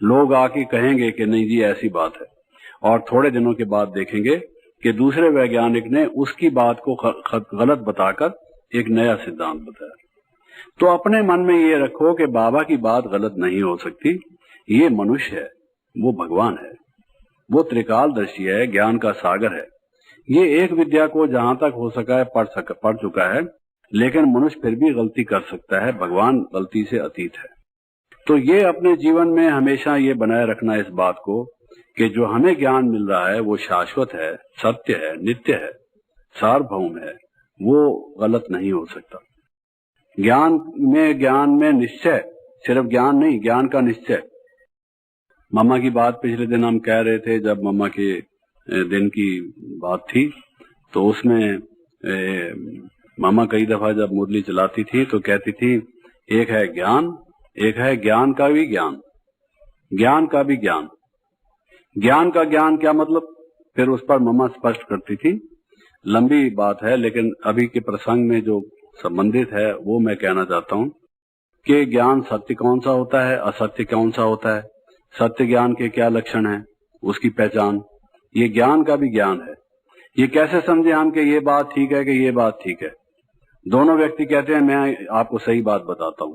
S1: लोग आके कहेंगे कि नहीं जी ऐसी बात है, और थोड़े दिनों के बाद देखेंगे कि दूसरे वैज्ञानिक ने उसकी बात को गलत बताकर एक नया सिद्धांत बताया। तो अपने मन में ये रखो कि बाबा की बात गलत नहीं हो सकती। ये मनुष्य है, वो भगवान है, वो त्रिकालदर्शी है, ज्ञान का सागर है। ये एक विद्या को जहां तक हो सका है पढ़ चुका है, लेकिन मनुष्य फिर भी गलती कर सकता है, भगवान गलती से अतीत है। तो ये अपने जीवन में हमेशा ये बनाए रखना इस बात को कि जो हमें ज्ञान मिल रहा है वो शाश्वत है, सत्य है, नित्य है, सार्वभौम है, वो गलत नहीं हो सकता। ज्ञान में निश्चय, सिर्फ ज्ञान नहीं, ज्ञान का निश्चय। मम्मा की बात पिछले दिन हम कह रहे थे, जब मम्मा के दिन की बात थी तो उसमें मम्मा कई दफा जब मुरली चलाती थी तो कहती थी एक है ज्ञान, एक है ज्ञान का भी ज्ञान, ज्ञान का भी ज्ञान। ज्ञान का ज्ञान क्या मतलब? फिर उस पर मम्मा स्पष्ट करती थी। लंबी बात है, लेकिन अभी के प्रसंग में जो संबंधित है वो मैं कहना चाहता हूं कि ज्ञान सत्य कौन सा होता है, असत्य कौन सा होता है, सत्य ज्ञान के क्या लक्षण हैं, उसकी पहचान, ये ज्ञान का भी ज्ञान है। ये कैसे समझे हम कि ये बात ठीक है कि ये बात ठीक है? दोनों व्यक्ति कहते हैं मैं आपको सही बात बताता हूं,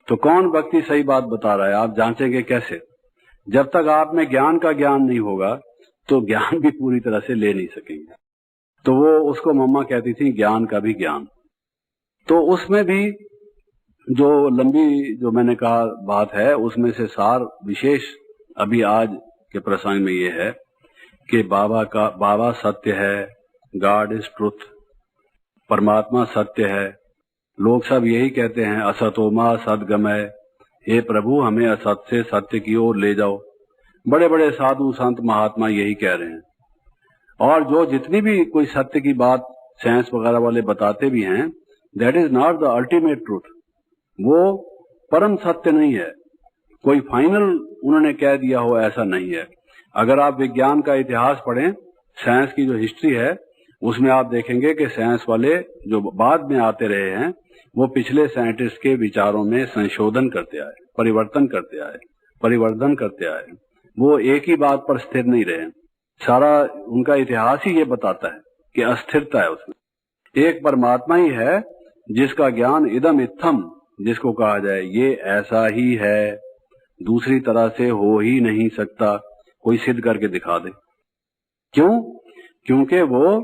S1: तो कौन व्यक्ति सही बात बता रहा है आप जांचेंगे कैसे? जब तक आप में ज्ञान का ज्ञान नहीं होगा तो ज्ञान भी पूरी तरह से ले नहीं सकेंगे। तो वो उसको मम्मा कहती थी ज्ञान का भी ज्ञान। तो उसमें भी जो लंबी जो मैंने कहा बात है उसमें से सार विशेष अभी आज के प्रसंग में ये है कि बाबा सत्य है, गॉड इज ट्रुथ, परमात्मा सत्य है। लोग सब यही कहते हैं असतोमा सद्गमय, हे प्रभु हमें असत से सत्य की ओर ले जाओ। बड़े बड़े साधु संत महात्मा यही कह रहे हैं। और जो जितनी भी कोई सत्य की बात साइंस वगैरह वाले बताते भी हैं, that is not the ultimate truth, वो परम सत्य नहीं है, कोई फाइनल उन्होंने कह दिया हो ऐसा नहीं है। अगर आप विज्ञान का इतिहास पढ़ें, साइंस की जो हिस्ट्री है उसमें आप देखेंगे कि साइंस वाले जो बाद में आते रहे हैं वो पिछले साइंटिस्ट के विचारों में संशोधन करते आए, परिवर्तन करते आए, परिवर्धन करते आए। वो एक ही बात पर स्थिर नहीं रहे। सारा उनका इतिहास ही ये बताता है कि अस्थिरता है उसमें। एक परमात्मा ही है जिसका ज्ञान इदम इत्थम, जिसको कहा जाए ये ऐसा ही है, दूसरी तरह से हो ही नहीं सकता, कोई सिद्ध करके दिखा दे। क्यों? क्योंकि वो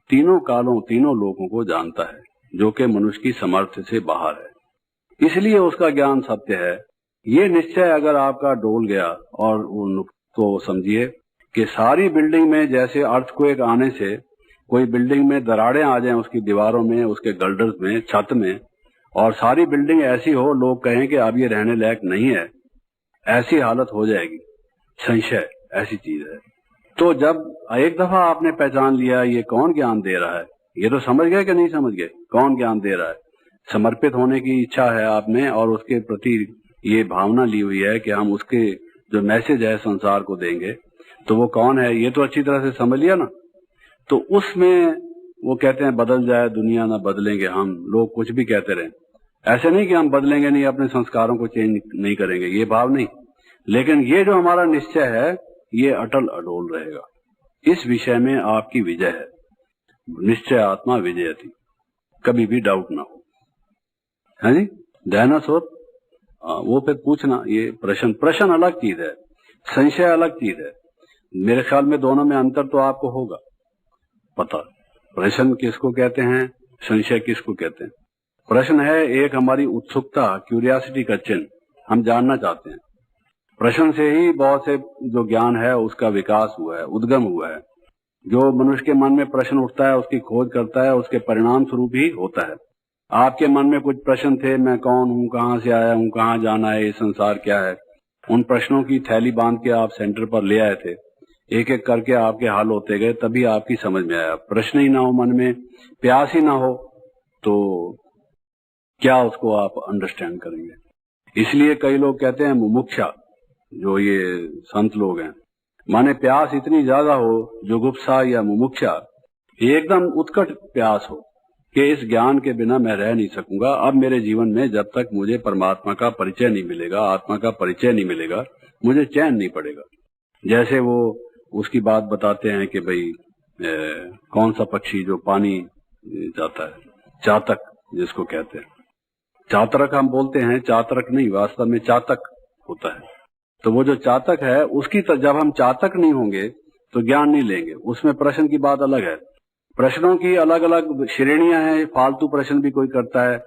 S1: तीनों कालों, तीनों लोगों को जानता है, जो कि मनुष्य की सामर्थ्य से बाहर है, इसलिए उसका ज्ञान सत्य है। ये निश्चय अगर आपका डोल गया और तो समझिए कि सारी बिल्डिंग में जैसे अर्थक्वेक आने से कोई बिल्डिंग में दरारें आ जाएं, उसकी दीवारों में, उसके गर्डर्स में, छत में, और सारी बिल्डिंग ऐसी हो, लोग कहें कि अब ये रहने लायक नहीं है, ऐसी हालत हो जाएगी। संशय ऐसी चीज है। तो जब एक दफा आपने पहचान लिया ये कौन ज्ञान दे रहा है, ये तो समझ गए कि नहीं समझ गए कौन ज्ञान दे रहा है, समर्पित होने की इच्छा है आप में और उसके प्रति ये भावना ली हुई है कि हम उसके जो मैसेज है संसार को देंगे, तो वो कौन है ये तो अच्छी तरह से समझ लिया ना। तो उसमें वो कहते हैं बदल जाए दुनिया ना बदलेंगे हम, लोग कुछ भी कहते रहे, ऐसे नहीं कि हम बदलेंगे नहीं, अपने संस्कारों को चेंज नहीं करेंगे, ये भाव नहीं। लेकिन ये जो हमारा निश्चय है ये अटल अडोल रहेगा। इस विषय में आपकी विजय है। निश्चय आत्मा विजयती, कभी भी डाउट ना हो। है जी, डायनासोर वो फिर पूछना, ये प्रश्न अलग चीज है, संशय अलग चीज है। मेरे ख्याल में दोनों में अंतर तो आपको होगा पता। प्रश्न किसको कहते हैं, संशय किसको कहते हैं? प्रश्न है एक हमारी उत्सुकता, क्यूरियोसिटी का चिन्ह, हम जानना चाहते हैं। प्रश्न से ही बहुत से जो ज्ञान है उसका विकास हुआ है, उद्गम हुआ है। जो मनुष्य के मन में प्रश्न उठता है उसकी खोज करता है, उसके परिणाम स्वरूप ही होता है। आपके मन में कुछ प्रश्न थे, मैं कौन हूँ, कहाँ से आया हूँ, कहाँ जाना है, ये संसार क्या है, उन प्रश्नों की थैली बांध के आप सेंटर पर ले आए थे, एक एक करके आपके हल होते गए, तभी आपकी समझ में आया। प्रश्न ही ना हो मन में, प्यास ही ना हो, तो क्या उसको आप अंडरस्टैंड करेंगे? इसलिए कई लोग कहते हैं मुमुक्षा, जो ये संत लोग हैं, माने प्यास इतनी ज्यादा हो, जुगुप्सा या मुमुक्षा, एकदम उत्कट प्यास हो कि इस ज्ञान के बिना मैं रह नहीं सकूंगा। अब मेरे जीवन में जब तक मुझे परमात्मा का परिचय नहीं मिलेगा, आत्मा का परिचय नहीं मिलेगा, मुझे चैन नहीं पड़ेगा। जैसे वो उसकी बात बताते हैं कि भाई कौन सा पक्षी जो पानी जाता है, चातक जिसको कहते हैं, चातरक हम बोलते हैं, चातरक नहीं, वास्तव में चातक होता है। तो वो जो चातक है उसकी जब हम चातक नहीं होंगे तो ज्ञान नहीं लेंगे। उसमें प्रश्न की बात अलग है, प्रश्नों की अलग अलग श्रेणियां हैं। फालतू प्रश्न भी कोई करता है,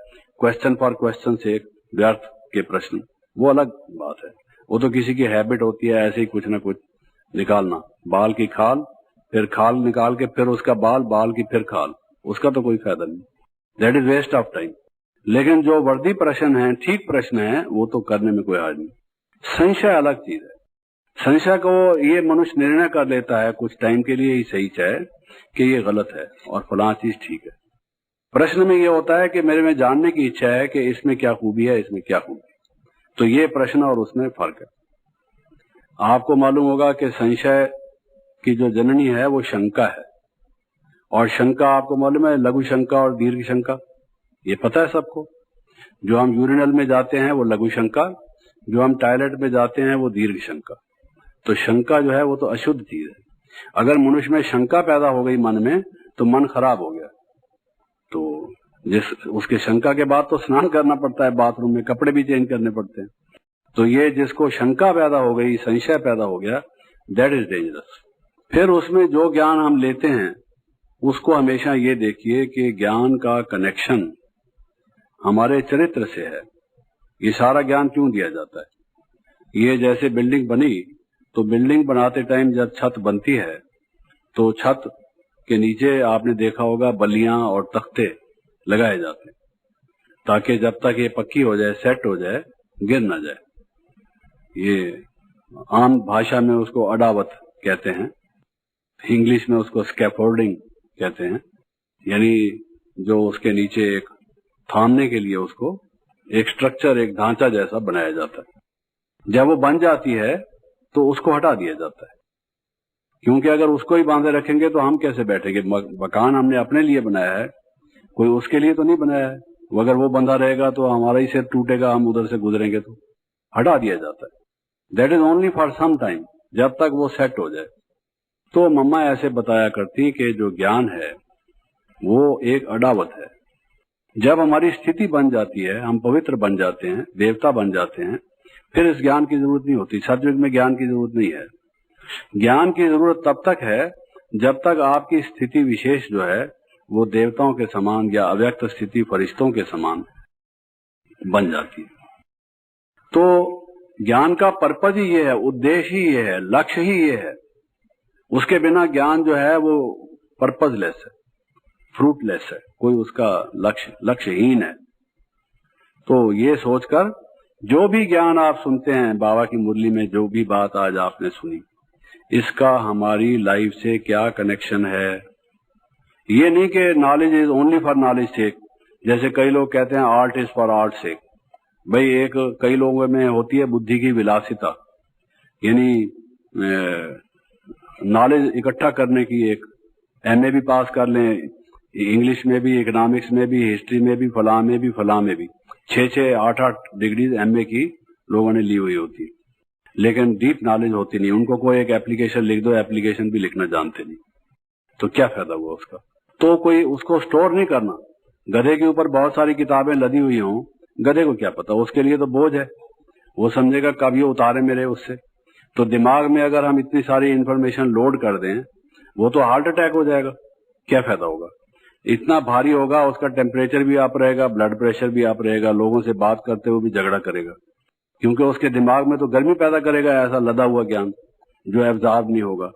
S1: क्वेश्चन फॉर क्वेश्चन से, व्यर्थ के प्रश्न, वो अलग बात है। वो तो किसी की हैबिट होती है ऐसे ही कुछ ना कुछ निकालना, बाल की खाल, फिर खाल निकाल के फिर उसका बाल, बाल की फिर खाल, उसका तो कोई फायदा नहीं, that is waste of time. लेकिन जो वर्दी प्रश्न है, ठीक प्रश्न है, वो तो करने में कोई हर्ज नहीं। संशय अलग चीज है। संशय को ये मनुष्य निर्णय कर लेता है कुछ टाइम के लिए ही सही चाहे कि ये गलत है और फलां चीज ठीक है। प्रश्न में ये होता है कि मेरे में जानने की इच्छा है कि इसमें क्या खूबी है, इसमें क्या खूबी। तो ये प्रश्न और उसमें फर्क है। आपको मालूम होगा कि संशय की जो जननी है वो शंका है, और शंका आपको मालूम है, लघु शंका और दीर्घ शंका, ये पता है सबको। जो हम यूरिनल में जाते हैं वो लघु शंका, जो हम टॉयलेट में जाते हैं वो दीर्घ शंका। तो शंका जो है वो तो अशुद्ध चीज है। अगर मनुष्य में शंका पैदा हो गई मन में, तो मन खराब हो गया। तो जिस उसके शंका के बाद तो स्नान करना पड़ता है, बाथरूम में कपड़े भी चेंज करने पड़ते हैं। तो ये जिसको शंका पैदा हो गई, संशय पैदा हो गया, दैट इज डेंजरस। फिर उसमें जो ज्ञान हम लेते हैं उसको हमेशा ये देखिए कि ज्ञान का कनेक्शन हमारे चरित्र से है। ये सारा ज्ञान क्यों दिया जाता है? ये जैसे बिल्डिंग बनी, तो बिल्डिंग बनाते टाइम जब छत बनती है तो छत के नीचे आपने देखा होगा बल्लियां और तख्ते लगाए जाते हैं, ताकि जब तक ये पक्की हो जाए, सेट हो जाए, गिर ना जाए। ये आम भाषा में उसको अडावत कहते हैं, इंग्लिश में उसको स्कैफोल्डिंग कहते हैं, यानी जो उसके नीचे एक थामने के लिए उसको एक स्ट्रक्चर, एक ढांचा जैसा बनाया जाता है। जब वो बन जाती है तो उसको हटा दिया जाता है। क्योंकि अगर उसको ही बांधे रखेंगे तो हम कैसे बैठेंगे? मकान हमने अपने लिए बनाया है, कोई उसके लिए तो नहीं बनाया है। अगर वो बंधा रहेगा तो हमारा ही सिर टूटेगा, हम उधर से गुजरेंगे तो हटा दिया जाता है। That is only for some time, जब तक वो सेट हो जाए। तो मम्मा ऐसे बताया करती कि जो ज्ञान है वो एक अडावत है। जब हमारी स्थिति बन जाती है, हम पवित्र बन जाते हैं, देवता बन जाते हैं, फिर इस ज्ञान की जरूरत नहीं होती। सतयुग में ज्ञान की जरूरत नहीं है। ज्ञान की जरूरत तब तक है जब तक आपकी स्थिति विशेष जो है वो देवताओं के समान या अव्यक्त स्थिति फरिश्तों के समान बन जाती है। तो ज्ञान का पर्पज ही ये है, उद्देश्य ही ये है, लक्ष्य ही ये है। उसके बिना ज्ञान जो है वो पर्पजलेस है, फ्रूटलेस है, कोई उसका लक्ष्यहीन है। तो ये सोचकर जो भी ज्ञान आप सुनते हैं, बाबा की मुरली में जो भी बात आज आपने सुनी, इसका हमारी लाइफ से क्या कनेक्शन है। ये नहीं कि knowledge is only for knowledge sake. जैसे कई लोग कहते हैं art is for art sake. भाई एक कई लोगों में होती है बुद्धि की विलासिता, यानी नॉलेज इकट्ठा करने की। एक एमए भी पास कर लें, इंग्लिश में भी, इकोनॉमिक्स में भी, हिस्ट्री में भी, फलां में भी, फलां में भी 6-6, 8-8 डिग्री एमए की लोगों ने ली हुई होती है, लेकिन डीप नॉलेज होती नहीं। उनको कोई एक एप्लीकेशन लिख दो, एप्लीकेशन भी लिखना जानते नहीं, तो क्या फायदा हुआ उसका? तो कोई उसको स्टोर नहीं करना। गधे के ऊपर बहुत सारी किताबें लदी हुई हों, गधे को क्या पता, उसके लिए तो बोझ है, वो समझेगा कब ये उतारे मेरे उससे। तो दिमाग में अगर हम इतनी सारी इंफॉर्मेशन लोड कर दें, वो तो हार्ट अटैक हो जाएगा, क्या फायदा होगा? इतना भारी होगा, उसका टेम्परेचर भी अप रहेगा, ब्लड प्रेशर भी अप रहेगा, लोगों से बात करते हुए भी झगड़ा करेगा, क्योंकि उसके दिमाग में तो गर्मी पैदा करेगा ऐसा लदा हुआ ज्ञान जो एब्जॉर्ब नहीं होगा।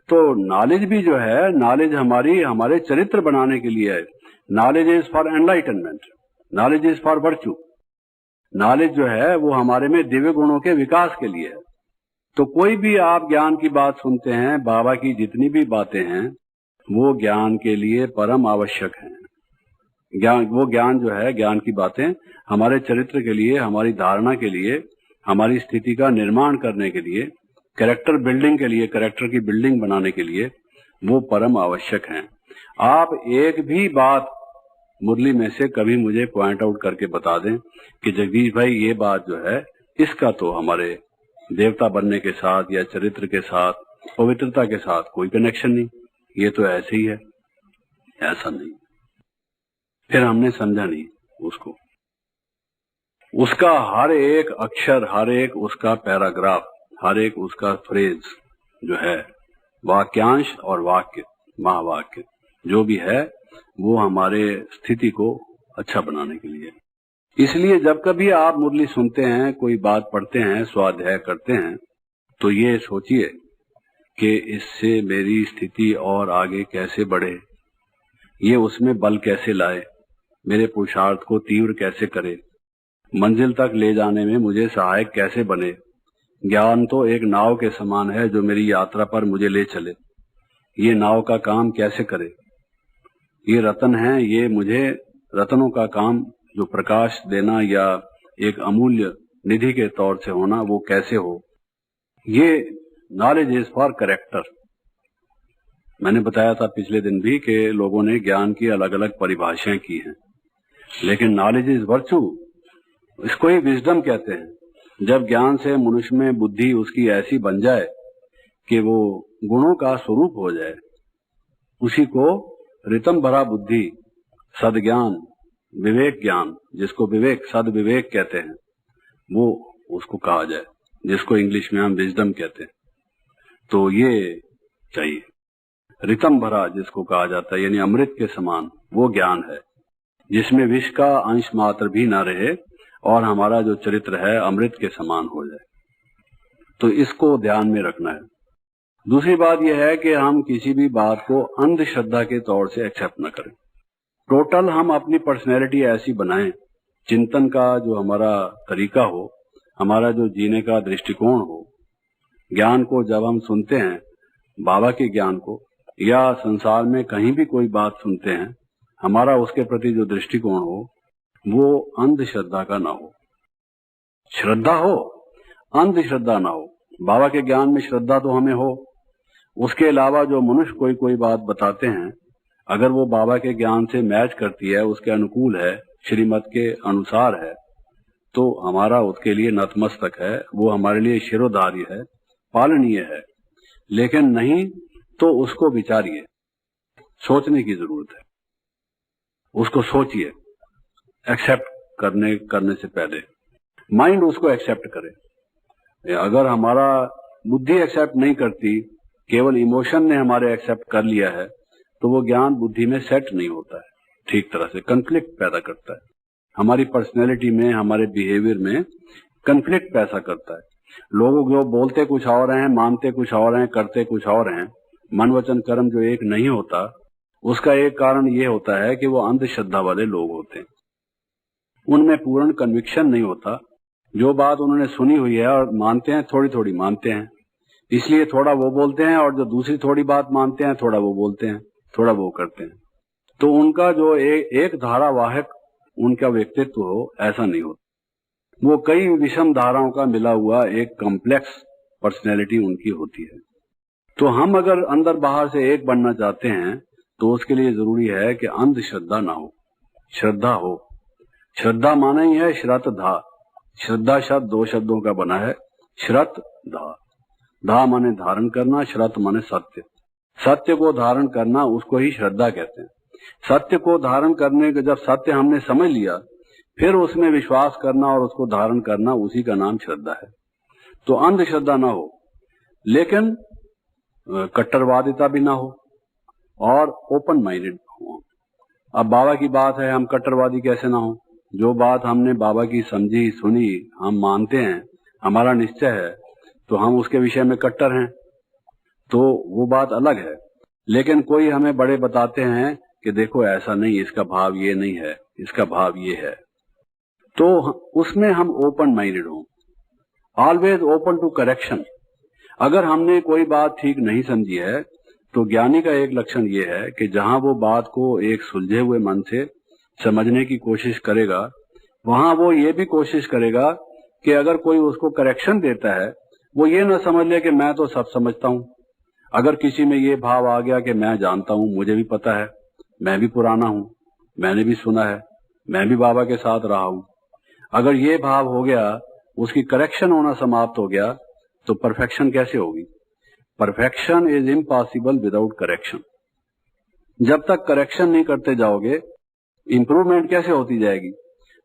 S1: तो नॉलेज भी जो है, नॉलेज हमारे चरित्र बनाने के लिए है। Knowledge is for enlightenment, knowledge is for virtue. Knowledge जो है वो हमारे में दिव्य गुणों के विकास के लिए है। तो कोई भी आप ज्ञान की बात सुनते हैं, बाबा की जितनी भी बातें हैं वो ज्ञान के लिए परम आवश्यक है। वो ज्ञान जो है, ज्ञान की बातें हमारे चरित्र के लिए, हमारी धारणा के लिए, हमारी स्थिति का निर्माण करने के लिए, कैरेक्टर बिल्डिंग के लिए, कैरेक्टर की बिल्डिंग बनाने के लिए वो परम आवश्यक हैं। आप एक भी बात मुरली में से कभी मुझे पॉइंट आउट करके बता दें कि जगदीश भाई ये बात जो है इसका तो हमारे देवता बनने के साथ या चरित्र के साथ, पवित्रता के साथ कोई कनेक्शन नहीं, ये तो ऐसे ही है। ऐसा नहीं, फिर हमने समझा नहीं उसको। उसका हर एक अक्षर, हर एक उसका पैराग्राफ, हर एक उसका फ्रेज जो है, वाक्यांश और वाक्य, महावाक्य जो भी है, वो हमारे स्थिति को अच्छा बनाने के लिए। इसलिए जब कभी आप मुरली सुनते हैं, कोई बात पढ़ते हैं, स्वाध्याय करते हैं, तो ये सोचिए कि इससे मेरी स्थिति और आगे कैसे बढ़े, ये उसमें बल कैसे लाए, मेरे पुरुषार्थ को तीव्र कैसे करे, मंजिल तक ले जाने में मुझे सहायक कैसे बने। ज्ञान तो एक नाव के समान है जो मेरी यात्रा पर मुझे ले चले। ये नाव का काम कैसे करे? ये रतन है, ये मुझे रतनों का काम जो प्रकाश देना या एक अमूल्य निधि के तौर से होना, वो कैसे हो? ये नॉलेज इज फॉर कैरेक्टर। मैंने बताया था पिछले दिन भी कि लोगों ने ज्ञान की अलग अलग परिभाषाएं की हैं, लेकिन नॉलेज इज वर्चू, इसको ही विजडम कहते हैं। जब ज्ञान से मनुष्य में बुद्धि उसकी ऐसी बन जाए कि वो गुणों का स्वरूप हो जाए, उसी को रितम भरा बुद्धि, सदज्ञान, विवेक ज्ञान, जिसको विवेक, सद विवेक कहते हैं, वो उसको कहा जाए, जिसको इंग्लिश में हम विजडम कहते हैं। तो ये चाहिए। रितम भरा जिसको कहा जाता है, यानी अमृत के समान, वो ज्ञान है जिसमें विष का अंश मात्र भी ना रहे और हमारा जो चरित्र है अमृत के समान हो जाए। तो इसको ध्यान में रखना है। दूसरी बात यह है कि हम किसी भी बात को अंधश्रद्धा के तौर से एक्सेप्ट न करें। टोटल हम अपनी पर्सनैलिटी ऐसी बनाएं, चिंतन का जो हमारा तरीका हो, हमारा जो जीने का दृष्टिकोण हो, ज्ञान को जब हम सुनते हैं, बाबा के ज्ञान को, या संसार में कहीं भी कोई बात सुनते हैं, हमारा उसके प्रति जो दृष्टिकोण हो वो अंधश्रद्धा का ना हो। श्रद्धा हो, अंधश्रद्धा ना हो। बाबा के ज्ञान में श्रद्धा तो हमें हो, उसके अलावा जो मनुष्य कोई बात बताते हैं, अगर वो बाबा के ज्ञान से मैच करती है, उसके अनुकूल है, श्रीमत के अनुसार है, तो हमारा उसके लिए नतमस्तक है, वो हमारे लिए शिरोधार्य है, पालनीय है। लेकिन नहीं तो उसको विचारिए, सोचने की जरूरत है, उसको सोचिए, एक्सेप्ट करने से पहले माइंड उसको एक्सेप्ट करे। अगर हमारा बुद्धि एक्सेप्ट नहीं करती, केवल इमोशन ने हमारे एक्सेप्ट कर लिया है, तो वो ज्ञान बुद्धि में सेट नहीं होता है, ठीक तरह से कन्फ्लिक्ट पैदा करता है, हमारी पर्सनैलिटी में, हमारे बिहेवियर में कन्फ्लिक्ट पैदा करता है। लोग जो बोलते कुछ और हैं, मानते कुछ और हैं, करते कुछ और हैं, मन वचन कर्म जो एक नहीं होता, उसका एक कारण ये होता है कि वो अंधश्रद्धा वाले लोग होते हैं, उनमें पूर्ण कन्विक्शन नहीं होता। जो बात उन्होंने सुनी हुई है और मानते हैं, थोड़ी थोड़ी मानते हैं, इसलिए थोड़ा वो बोलते हैं, और जो दूसरी थोड़ी बात मानते हैं, थोड़ा वो बोलते हैं, थोड़ा वो करते हैं। तो उनका जो एक धारावाहक उनका व्यक्तित्व हो, ऐसा नहीं होता। वो कई विषम धाराओं का मिला हुआ एक कॉम्प्लेक्स पर्सनैलिटी उनकी होती है। तो हम अगर अंदर बाहर से एक बनना चाहते हैं, तो उसके लिए जरूरी है कि अंधश्रद्धा ना हो, श्रद्धा हो। श्रद्धा माना ही है श्रद्धा। श्रद्धा शब्द दो शब्दों का बना है, श्रत धा। धा माने धारण करना, श्रत माने सत्य। सत्य को धारण करना, उसको ही श्रद्धा कहते हैं। सत्य को धारण करने के जब सत्य हमने समझ लिया, फिर उसमें विश्वास करना और उसको धारण करना, उसी का नाम श्रद्धा है। तो अंधश्रद्धा ना हो, लेकिन कट्टरवादिता भी ना हो, और ओपन माइंडेड हो। अब बाबा की बात है, हम कट्टरवादी कैसे ना हो? जो बात हमने बाबा की समझी, सुनी, हम मानते हैं, हमारा निश्चय है, तो हम उसके विषय में कट्टर हैं, तो वो बात अलग है। लेकिन कोई हमें बड़े बताते हैं कि देखो ऐसा नहीं, इसका भाव ये नहीं है, इसका भाव ये है, तो उसमें हम ओपन माइंडेड हों, ऑलवेज ओपन टू करेक्शन। अगर हमने कोई बात ठीक नहीं समझी है, तो ज्ञानी का एक लक्षण ये है कि जहां वो बात को एक सुलझे हुए मन से समझने की कोशिश करेगा, वहां वो ये भी कोशिश करेगा कि अगर कोई उसको करेक्शन देता है, वो ये ना समझ ले कि मैं तो सब समझता हूं। अगर किसी में ये भाव आ गया कि मैं जानता हूं, मुझे भी पता है, मैं भी पुराना हूं, मैंने भी सुना है, मैं भी बाबा के साथ रहा हूं, अगर ये भाव हो गया, उसकी करेक्शन होना समाप्त हो गया, तो परफेक्शन कैसे होगी? Perfection is impossible without correction. जब तक करेक्शन नहीं करते जाओगे, इंप्रूवमेंट कैसे होती जाएगी?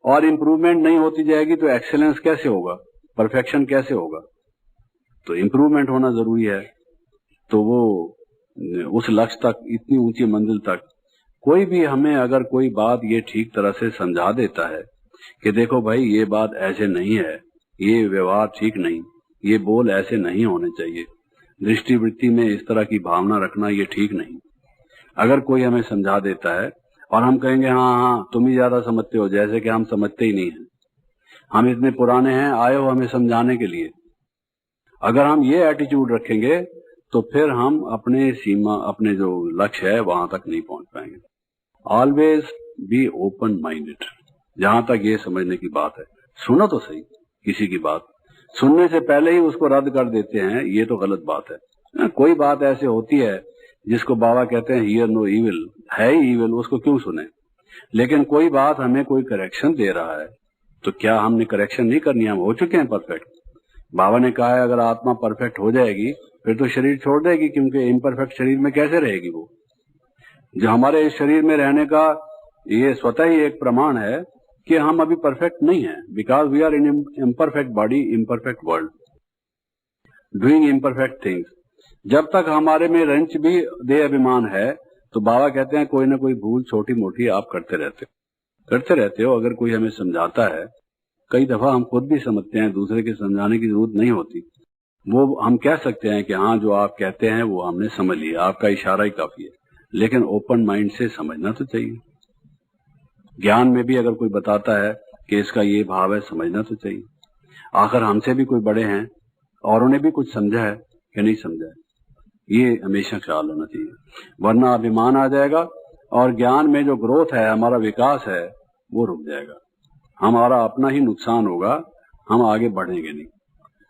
S1: और इंप्रूवमेंट नहीं होती जाएगी तो एक्सेलेंस कैसे होगा, परफेक्शन कैसे होगा? तो इंप्रूवमेंट होना जरूरी है। तो वो उस लक्ष्य तक, इतनी ऊंची मंजिल तक, कोई भी हमें अगर कोई बात ये ठीक तरह से समझा देता है कि देखो भाई ये बात ऐसे नहीं है, ये व्यवहार ठीक नहीं, ये बोल ऐसे नहीं होने चाहिए, दृष्टिवृत्ति में इस तरह की भावना रखना ये ठीक नहीं, अगर कोई हमें समझा देता है और हम कहेंगे हाँ हाँ तुम ही ज्यादा समझते हो, जैसे कि हम समझते ही नहीं हैं, हम इतने पुराने हैं, आए हो हमें समझाने के लिए, अगर हम ये एटीट्यूड रखेंगे तो फिर हम अपने सीमा, अपने जो लक्ष्य है वहां तक नहीं पहुंच पाएंगे। Always be open minded. जहां तक ये समझने की बात है, सुनो तो सही, किसी की बात सुनने से पहले ही उसको रद्द कर देते हैं, ये तो गलत बात है। कोई बात ऐसे होती है जिसको बाबा कहते हैं हियर नो इविल, है ही इविल, उसको क्यों सुने? लेकिन कोई बात हमें कोई करेक्शन दे रहा है, तो क्या हमने करेक्शन नहीं करनी? हम हो चुके हैं परफेक्ट। बाबा ने कहा है अगर आत्मा परफेक्ट हो जाएगी फिर तो शरीर छोड़ देगी, क्योंकि इम्परफेक्ट शरीर में कैसे रहेगी वो? जो हमारे इस शरीर में रहने का ये स्वतः ही एक प्रमाण है कि हम अभी परफेक्ट नहीं है, because we are in imperfect body, imperfect world, doing imperfect things. जब तक हमारे में रंच भी देह अभिमान है, तो बाबा कहते हैं कोई ना कोई भूल छोटी मोटी आप करते रहते हो। अगर कोई हमें समझाता है, कई दफा हम खुद भी समझते हैं, दूसरे के समझाने की जरूरत नहीं होती, वो हम कह सकते हैं कि हाँ जो आप कहते हैं वो हमने समझ लिया, आपका इशारा ही काफी है। लेकिन ओपन माइंड से समझना तो चाहिए। ज्ञान में भी अगर कोई बताता है कि इसका ये भाव है, समझना तो चाहिए। आखिर हमसे भी कोई बड़े हैं और उन्हें भी कुछ समझा है कि नहीं समझा है, ये हमेशा ख्याल होना चाहिए, वरना अभिमान आ जाएगा और ज्ञान में जो ग्रोथ है, हमारा विकास है, वो रुक जाएगा, हमारा अपना ही नुकसान होगा, हम आगे बढ़ेंगे नहीं।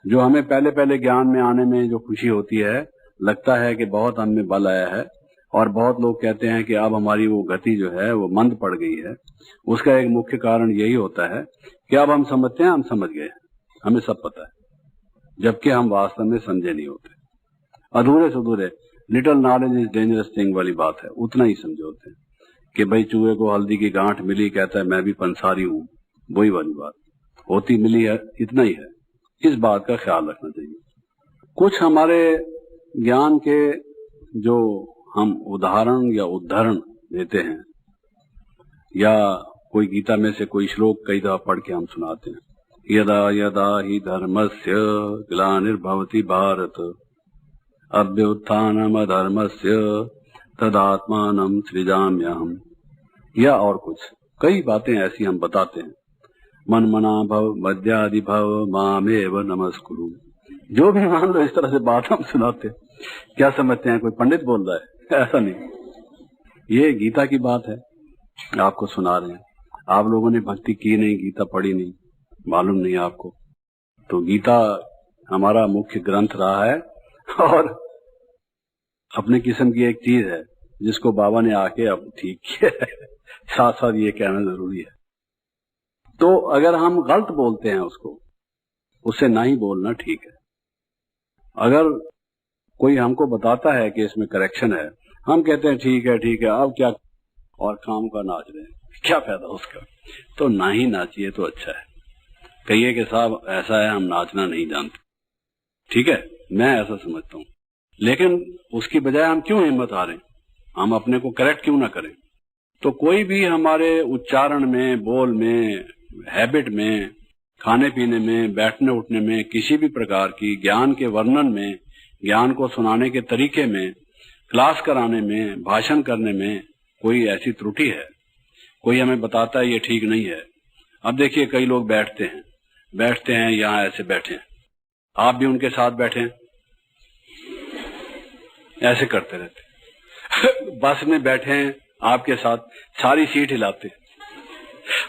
S1: जो हमें पहले पहले ज्ञान में आने में जो खुशी होती है, लगता है कि बहुत हम में बल आया है, और बहुत लोग कहते हैं कि अब हमारी वो गति जो है वो मंद पड़ गई है। उसका एक मुख्य कारण यही होता है कि अब हम समझते हैं, हम समझ गए, हमें सब पता है, जबकि हम वास्तव में समझे नहीं होते। अधूरे सुधूरे little knowledge is dangerous thing वाली बात है, उतना ही समझे होते हैं कि भाई चूहे को हल्दी की गांठ मिली, कहता है मैं भी पंसारी हूं, वही वाली बात होती मिली है, इतना ही है। इस बात का ख्याल रखना चाहिए। कुछ हमारे ज्ञान के जो हम उदाहरण या उद्धरण देते हैं, या कोई गीता में से कोई श्लोक कई दफा पढ़ के हम सुनाते हैं, यदा यदा ही धर्मस्य ग्लानिर्भवति भारत अभ्युत्थानम अधर्मस्य तदात्मानं सृजाम्यहम्, या और कुछ कई बातें ऐसी हम बताते हैं। मन मना भव मद्यादि भव मामेव नमस्कुरु। जो भी मान लो इस तरह से बात हम सुनाते हैं। क्या समझते हैं कोई पंडित बोल रहा है? ऐसा नहीं, ये गीता की बात है, आपको सुना रहे हैं। आप लोगों ने भक्ति की नहीं, गीता पढ़ी नहीं, मालूम नहीं आपको। तो गीता हमारा मुख्य ग्रंथ रहा है, और अपने किस्म की एक चीज है जिसको बाबा ने आके अब ठीक किया है। साथ साथ ये कहना जरूरी है। तो अगर हम गलत बोलते हैं उसको, उससे ना ही बोलना ठीक है। अगर कोई हमको बताता है कि इसमें करेक्शन है, हम कहते हैं ठीक है ठीक है, अब क्या, और काम का नाच रहे हैं, क्या फायदा उसका। तो ना ही नाचिए तो अच्छा है। कहिए कि साहब ऐसा है, हम नाचना नहीं जानते, ठीक है, मैं ऐसा समझता हूँ। लेकिन उसकी बजाय हम क्यों हिम्मत हारें, हम अपने को करेक्ट क्यों ना करें। तो कोई भी हमारे उच्चारण में, बोल में, हैबिट में, खाने पीने में, बैठने उठने में, किसी भी प्रकार की ज्ञान के वर्णन में, ज्ञान को सुनाने के तरीके में, क्लास कराने में, भाषण करने में कोई ऐसी त्रुटि है, कोई हमें बताता है ये ठीक नहीं है। अब देखिए कई लोग बैठते हैं यहाँ ऐसे बैठे हैं, आप भी उनके साथ बैठे ऐसे करते रहते। बस में बैठे हैं आपके साथ, सारी सीट हिलाते,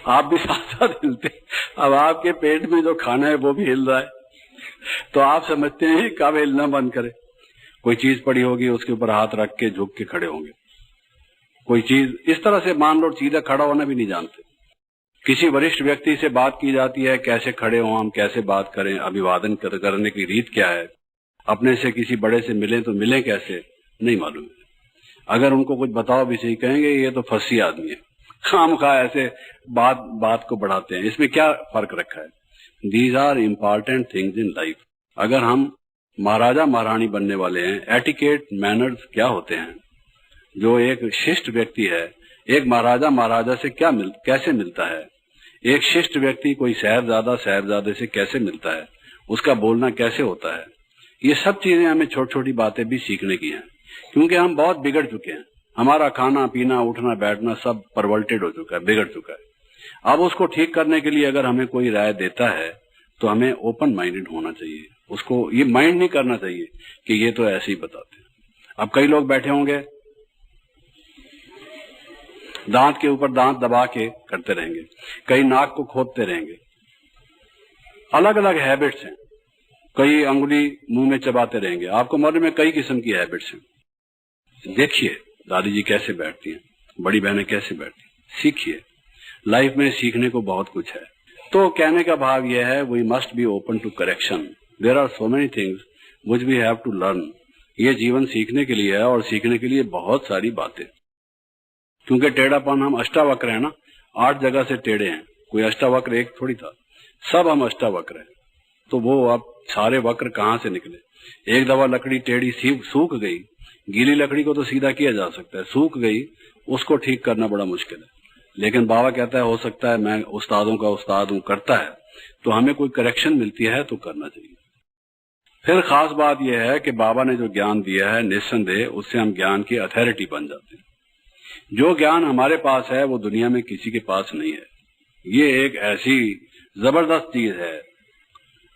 S1: आप भी साथ साथ हिलते। अब आपके पेट में जो खाना है वो भी हिल रहा है, तो आप समझते हैं कब हिलना बंद करे। कोई चीज पड़ी होगी, उसके ऊपर हाथ रख के झुक के खड़े होंगे। कोई चीज इस तरह से, मान लो सीधा खड़ा होना भी नहीं जानते। किसी वरिष्ठ व्यक्ति से बात की जाती है, कैसे खड़े हों हम, कैसे बात करें, अभिवादन करने की रीत क्या है, अपने से किसी बड़े से मिलें तो मिलें कैसे, नहीं मालूम है। अगर उनको कुछ बताओ भी सही, कहेंगे ये तो फंसी आदमी है, खामखा ऐसे बात को बढ़ाते हैं। इसमें क्या फर्क रखा है? These are important things in life. अगर हम महाराजा महारानी बनने वाले हैं, एटिकेट मैनर्स क्या होते हैं, जो एक शिष्ट व्यक्ति है, एक महाराजा महाराजा से कैसे मिलता है, एक शिष्ट व्यक्ति कोई साहबजादे से कैसे मिलता है, उसका बोलना कैसे होता है, ये सब चीजें हमें छोटी छोटी बातें भी सीखने की हैं। क्योंकि हम बहुत बिगड़ चुके हैं, हमारा खाना पीना उठना बैठना सब परवर्टेड हो चुका है, बिगड़ चुका है। अब उसको ठीक करने के लिए अगर हमें कोई राय देता है तो हमें ओपन माइंडेड होना चाहिए, उसको ये माइंड नहीं करना चाहिए कि ये तो ऐसे ही बताते हैं। अब कई लोग बैठे होंगे, दांत के ऊपर दांत दबा के करते रहेंगे, कई नाक को खोदते रहेंगे, अलग अलग हैबिट्स हैं, कई अंगुली मुंह में चबाते रहेंगे। आपको मालूम है कई किस्म की हैबिट्स हैं। देखिए दादी जी कैसे बैठती हैं, बड़ी बहनें कैसे बैठती हैं, सीखिए। लाइफ में सीखने को बहुत कुछ है। तो कहने का भाव यह है, we must be open to correction. There are so many things which we have to learn. ये जीवन सीखने के लिए है, और सीखने के लिए बहुत सारी बातें। क्योंकि टेढ़ापन, हम अष्टावक्र है ना, 8 जगह से टेढ़े हैं, कोई अष्टावक्र एक थोड़ी था, सब हम अष्टावक्र हैं। तो वो अब सारे वक्र कहाँ से निकले? एक दफा लकड़ी टेढ़ी सूख गई, गीली लकड़ी को तो सीधा किया जा सकता है, सूख गई उसको ठीक करना बड़ा मुश्किल है। लेकिन बाबा कहता है हो सकता है, मैं उस्तादों का उस्ताद हूं, करता है, तो हमें कोई करेक्शन मिलती है तो करना चाहिए। फिर खास बात यह है कि बाबा ने जो ज्ञान दिया है, निस्संदेह उससे हम ज्ञान की अथॉरिटी बन जाते हैं। जो ज्ञान हमारे पास है वो दुनिया में किसी के पास नहीं है। ये एक ऐसी जबरदस्त चीज है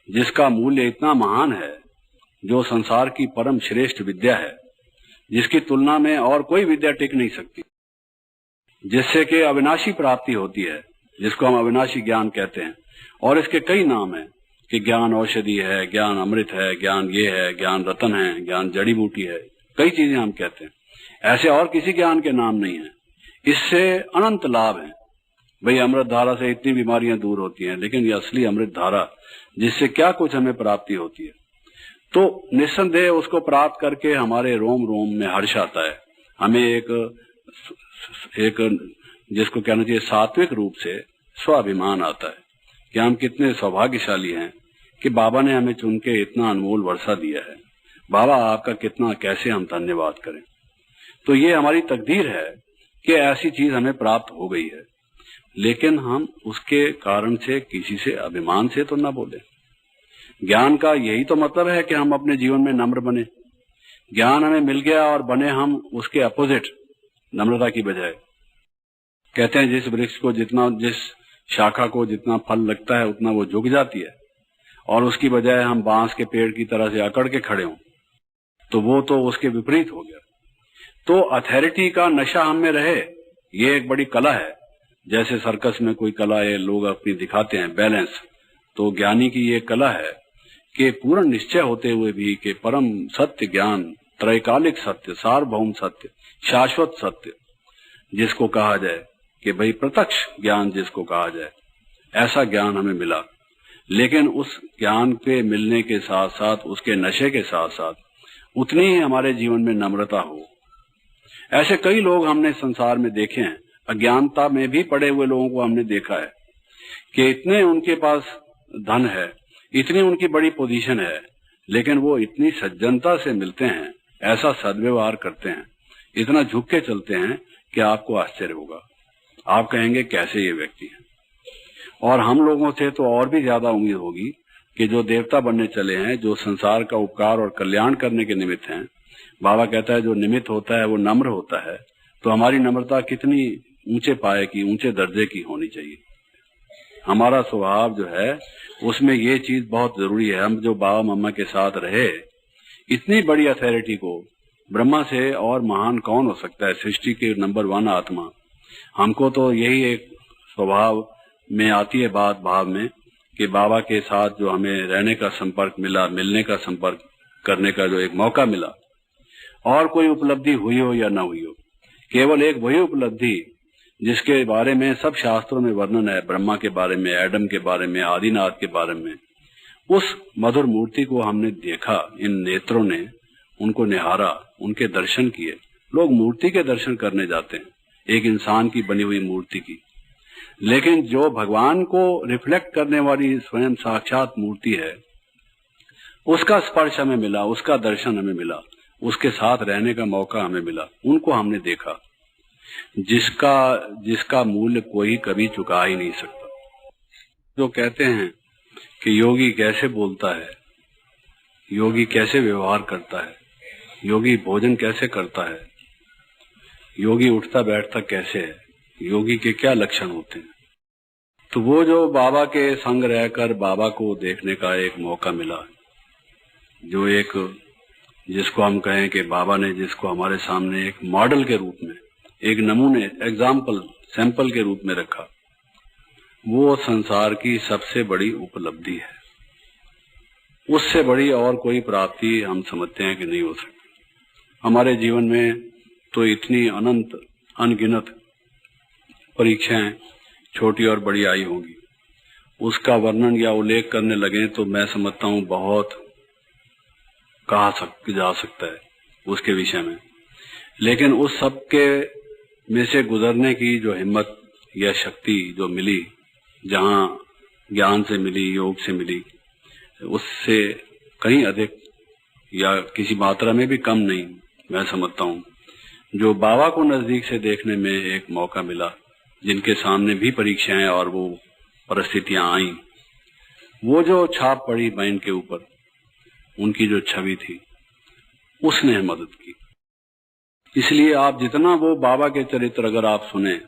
S1: जिसका मूल्य इतना महान है, जो संसार की परम श्रेष्ठ विद्या है, जिसकी तुलना में और कोई विद्या टिक नहीं सकती, जिससे कि अविनाशी प्राप्ति होती है, जिसको हम अविनाशी ज्ञान कहते हैं। और इसके कई नाम हैं। कि ज्ञान औषधि है, ज्ञान अमृत है, ज्ञान ये है, ज्ञान रतन है, ज्ञान जड़ी बूटी है, कई चीजें हम कहते हैं। ऐसे और किसी ज्ञान के नाम नहीं है। इससे अनंत लाभ है। भाई अमृत धारा से इतनी बीमारियां दूर होती हैं, लेकिन ये असली अमृत धारा जिससे क्या कुछ हमें प्राप्ति होती है, तो निस्संदेह उसको प्राप्त करके हमारे रोम रोम में हर्ष आता है। हमें एक जिसको कहना चाहिए सात्विक रूप से स्वाभिमान आता है कि हम कितने सौभाग्यशाली हैं कि बाबा ने हमें चुन के इतना अनमोल वर्षा दिया है। बाबा आपका कितना कैसे हम धन्यवाद करें। तो ये हमारी तकदीर है कि ऐसी चीज हमें प्राप्त हो गई है, लेकिन हम उसके कारण से किसी से अभिमान से तो ना बोले। ज्ञान का यही तो मतलब है कि हम अपने जीवन में नम्र बने। ज्ञान हमें मिल गया और बने हम उसके अपोजिट, नम्रता की बजाय। कहते हैं जिस वृक्ष को जिस शाखा को जितना फल लगता है उतना वो झुक जाती है, और उसकी बजाय हम बांस के पेड़ की तरह से अकड़ के खड़े हों, तो वो तो उसके विपरीत हो गया। तो अथॉरिटी का नशा हम में रहे, ये एक बड़ी कला है। जैसे सर्कस में कोई कला है, लोग अपनी दिखाते हैं बैलेंस, तो ज्ञानी की ये कला है कि पूर्ण निश्चय होते हुए भी कि परम सत्य ज्ञान, त्रैकालिक सत्य, सार्वभौम सत्य, शाश्वत सत्य जिसको कहा जाए कि भाई प्रत्यक्ष ज्ञान जिसको कहा जाए, ऐसा ज्ञान हमें मिला। लेकिन उस ज्ञान के मिलने के साथ साथ, उसके नशे के साथ साथ, उतनी ही हमारे जीवन में नम्रता हो। ऐसे कई लोग हमने संसार में देखे हैं, अज्ञानता में भी पड़े हुए लोगों को हमने देखा है कि इतने उनके पास धन है, इतनी उनकी बड़ी पोजीशन है, लेकिन वो इतनी सज्जनता से मिलते हैं, ऐसा सद्व्यवहार करते हैं, इतना झुक के चलते हैं कि आपको आश्चर्य होगा। आप कहेंगे कैसे ये व्यक्ति है। और हम लोगों से तो और भी ज्यादा उम्मीद होगी कि जो देवता बनने चले हैं, जो संसार का उपकार और कल्याण करने के निमित्त हैं। बाबा कहता है जो निमित्त होता है वो नम्र होता है, तो हमारी नम्रता कितनी ऊंचे पाए की, ऊंचे दर्जे की होनी चाहिए। हमारा स्वभाव जो है उसमें ये चीज बहुत जरूरी है। हम जो बाबा मम्मा के साथ रहे, इतनी बड़ी अथॉरिटी को, ब्रह्मा से और महान कौन हो सकता है, सृष्टि के नंबर 1 आत्मा। हमको तो यही एक स्वभाव में आती है बात, भाव में, कि बाबा के साथ जो हमें रहने का संपर्क मिला, मिलने का संपर्क करने का जो एक मौका मिला, और कोई उपलब्धि हुई हो या ना हुई हो, केवल एक वही उपलब्धि जिसके बारे में सब शास्त्रों में वर्णन है, ब्रह्मा के बारे में, एडम के बारे में, आदिनाथ के बारे में। उस मधुर मूर्ति को हमने देखा, इन नेत्रों ने उनको निहारा, उनके दर्शन किए। लोग मूर्ति के दर्शन करने जाते हैं, एक इंसान की बनी हुई मूर्ति की, लेकिन जो भगवान को रिफ्लेक्ट करने वाली स्वयं साक्षात मूर्ति है, उसका स्पर्श हमें मिला, उसका दर्शन हमें मिला, उसके साथ रहने का मौका हमें मिला, उनको हमने देखा, जिसका मूल्य कोई कभी चुका ही नहीं सकता। जो कहते हैं कि योगी कैसे बोलता है, योगी कैसे व्यवहार करता है, योगी भोजन कैसे करता है, योगी उठता बैठता कैसे है, योगी के क्या लक्षण होते हैं, तो वो जो बाबा के संग रहकर बाबा को देखने का एक मौका मिला, जो एक जिसको हम कहें कि बाबा ने जिसको हमारे सामने एक मॉडल के रूप में, एक नमूने, एग्जाम्पल, सैंपल के रूप में रखा, वो संसार की सबसे बड़ी उपलब्धि है। उससे बड़ी और कोई प्राप्ति हम समझते हैं कि नहीं हो सकती। हमारे जीवन में तो इतनी अनंत अनगिनत परीक्षाएं छोटी और बड़ी आई होंगी, उसका वर्णन या उल्लेख करने लगे तो मैं समझता हूं बहुत कहा जा सकता है उसके विषय में। लेकिन उस सब के में से गुजरने की जो हिम्मत या शक्ति जो मिली, जहां ज्ञान से मिली, योग से मिली, उससे कहीं अधिक या किसी मात्रा में भी कम नहीं मैं समझता हूं, जो बाबा को नजदीक से देखने में एक मौका मिला, जिनके सामने भी परीक्षाएं और वो परिस्थितियां आई, वो जो छाप पड़ी माइंड के ऊपर, उनकी जो छवि थी, उसने मदद की। इसलिए आप जितना वो बाबा के चरित्र अगर आप सुने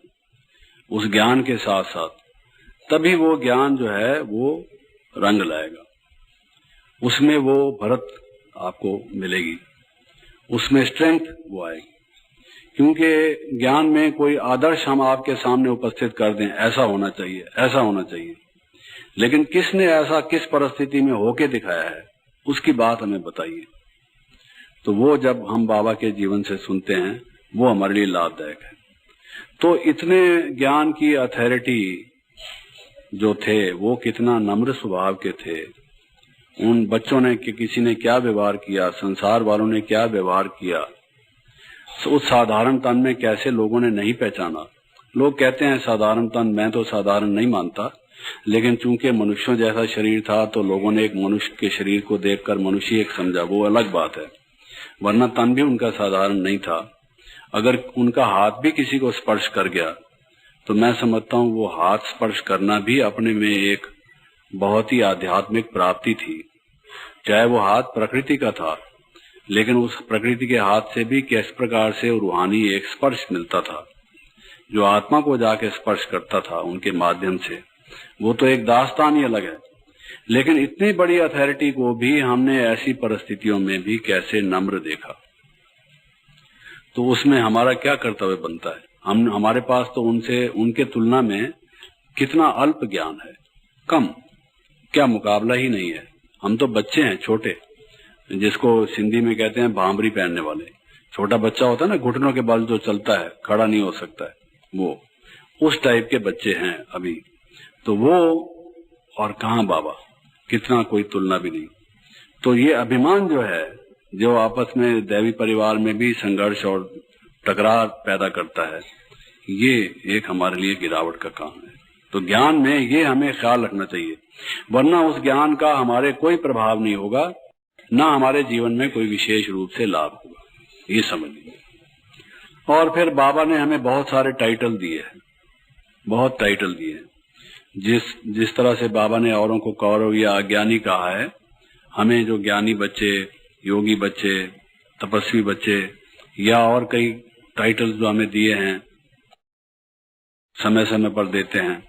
S1: उस ज्ञान के साथ साथ, तभी वो ज्ञान जो है वो रंग लाएगा, उसमें वो भरत आपको मिलेगी, उसमें स्ट्रेंथ वो आएगी। क्योंकि ज्ञान में कोई आदर्श हम आपके सामने उपस्थित कर दें, ऐसा होना चाहिए, ऐसा होना चाहिए, लेकिन किसने ऐसा किस परिस्थिति में होके दिखाया है, उसकी बात हमें बताइए। तो वो जब हम बाबा के जीवन से सुनते हैं वो हमारे लिए लाभदायक है। तो इतने ज्ञान की अथॉरिटी जो थे वो कितना नम्र स्वभाव के थे। उन बच्चों ने कि किसी ने क्या व्यवहार किया, संसार वालों ने क्या व्यवहार किया, उस साधारण तन में कैसे लोगों ने नहीं पहचाना। लोग कहते हैं साधारण तन, मैं तो साधारण नहीं मानता, लेकिन चूंकि मनुष्यों जैसा शरीर था तो लोगों ने एक मनुष्य के शरीर को देखकर मनुष्य एक समझा, वो अलग बात है। वरना तन भी उनका साधारण नहीं था। अगर उनका हाथ भी किसी को स्पर्श कर गया तो मैं समझता हूँ वो हाथ स्पर्श करना भी अपने में एक बहुत ही आध्यात्मिक प्राप्ति थी। चाहे वो हाथ प्रकृति का था, लेकिन उस प्रकृति के हाथ से भी किस प्रकार से रूहानी एक स्पर्श मिलता था जो आत्मा को जाके स्पर्श करता था उनके माध्यम से, वो तो एक दास्तान ही अलग है। लेकिन इतनी बड़ी अथॉरिटी को भी हमने ऐसी परिस्थितियों में भी कैसे नम्र देखा, तो उसमें हमारा क्या कर्तव्य बनता है। हमारे पास तो उनसे उनके तुलना में कितना अल्प ज्ञान है, कम, क्या मुकाबला ही नहीं है। हम तो बच्चे हैं छोटे, जिसको सिंधी में कहते हैं भांबरी पहनने वाले। छोटा बच्चा होता है ना, घुटनों के बल जो चलता है, खड़ा नहीं हो सकता है, वो उस टाइप के बच्चे हैं अभी। तो वो और कहाँ बाबा, कितना कोई तुलना भी नहीं। तो ये अभिमान जो है, जो आपस में दैवी परिवार में भी संघर्ष और टकरार पैदा करता है, ये एक हमारे लिए गिरावट का काम है। तो ज्ञान में ये हमें ख्याल रखना चाहिए, वरना उस ज्ञान का हमारे कोई प्रभाव नहीं होगा, ना हमारे जीवन में कोई विशेष रूप से लाभ होगा, ये समझ लीजिए। और फिर बाबा ने हमें बहुत सारे टाइटल दिए हैं, बहुत टाइटल दिए हैं। जिस तरह से बाबा ने औरों को कौरव या अज्ञानी कहा है, हमें जो ज्ञानी बच्चे, योगी बच्चे, तपस्वी बच्चे या और कई टाइटल्स जो हमें दिए हैं, समय समय पर देते हैं,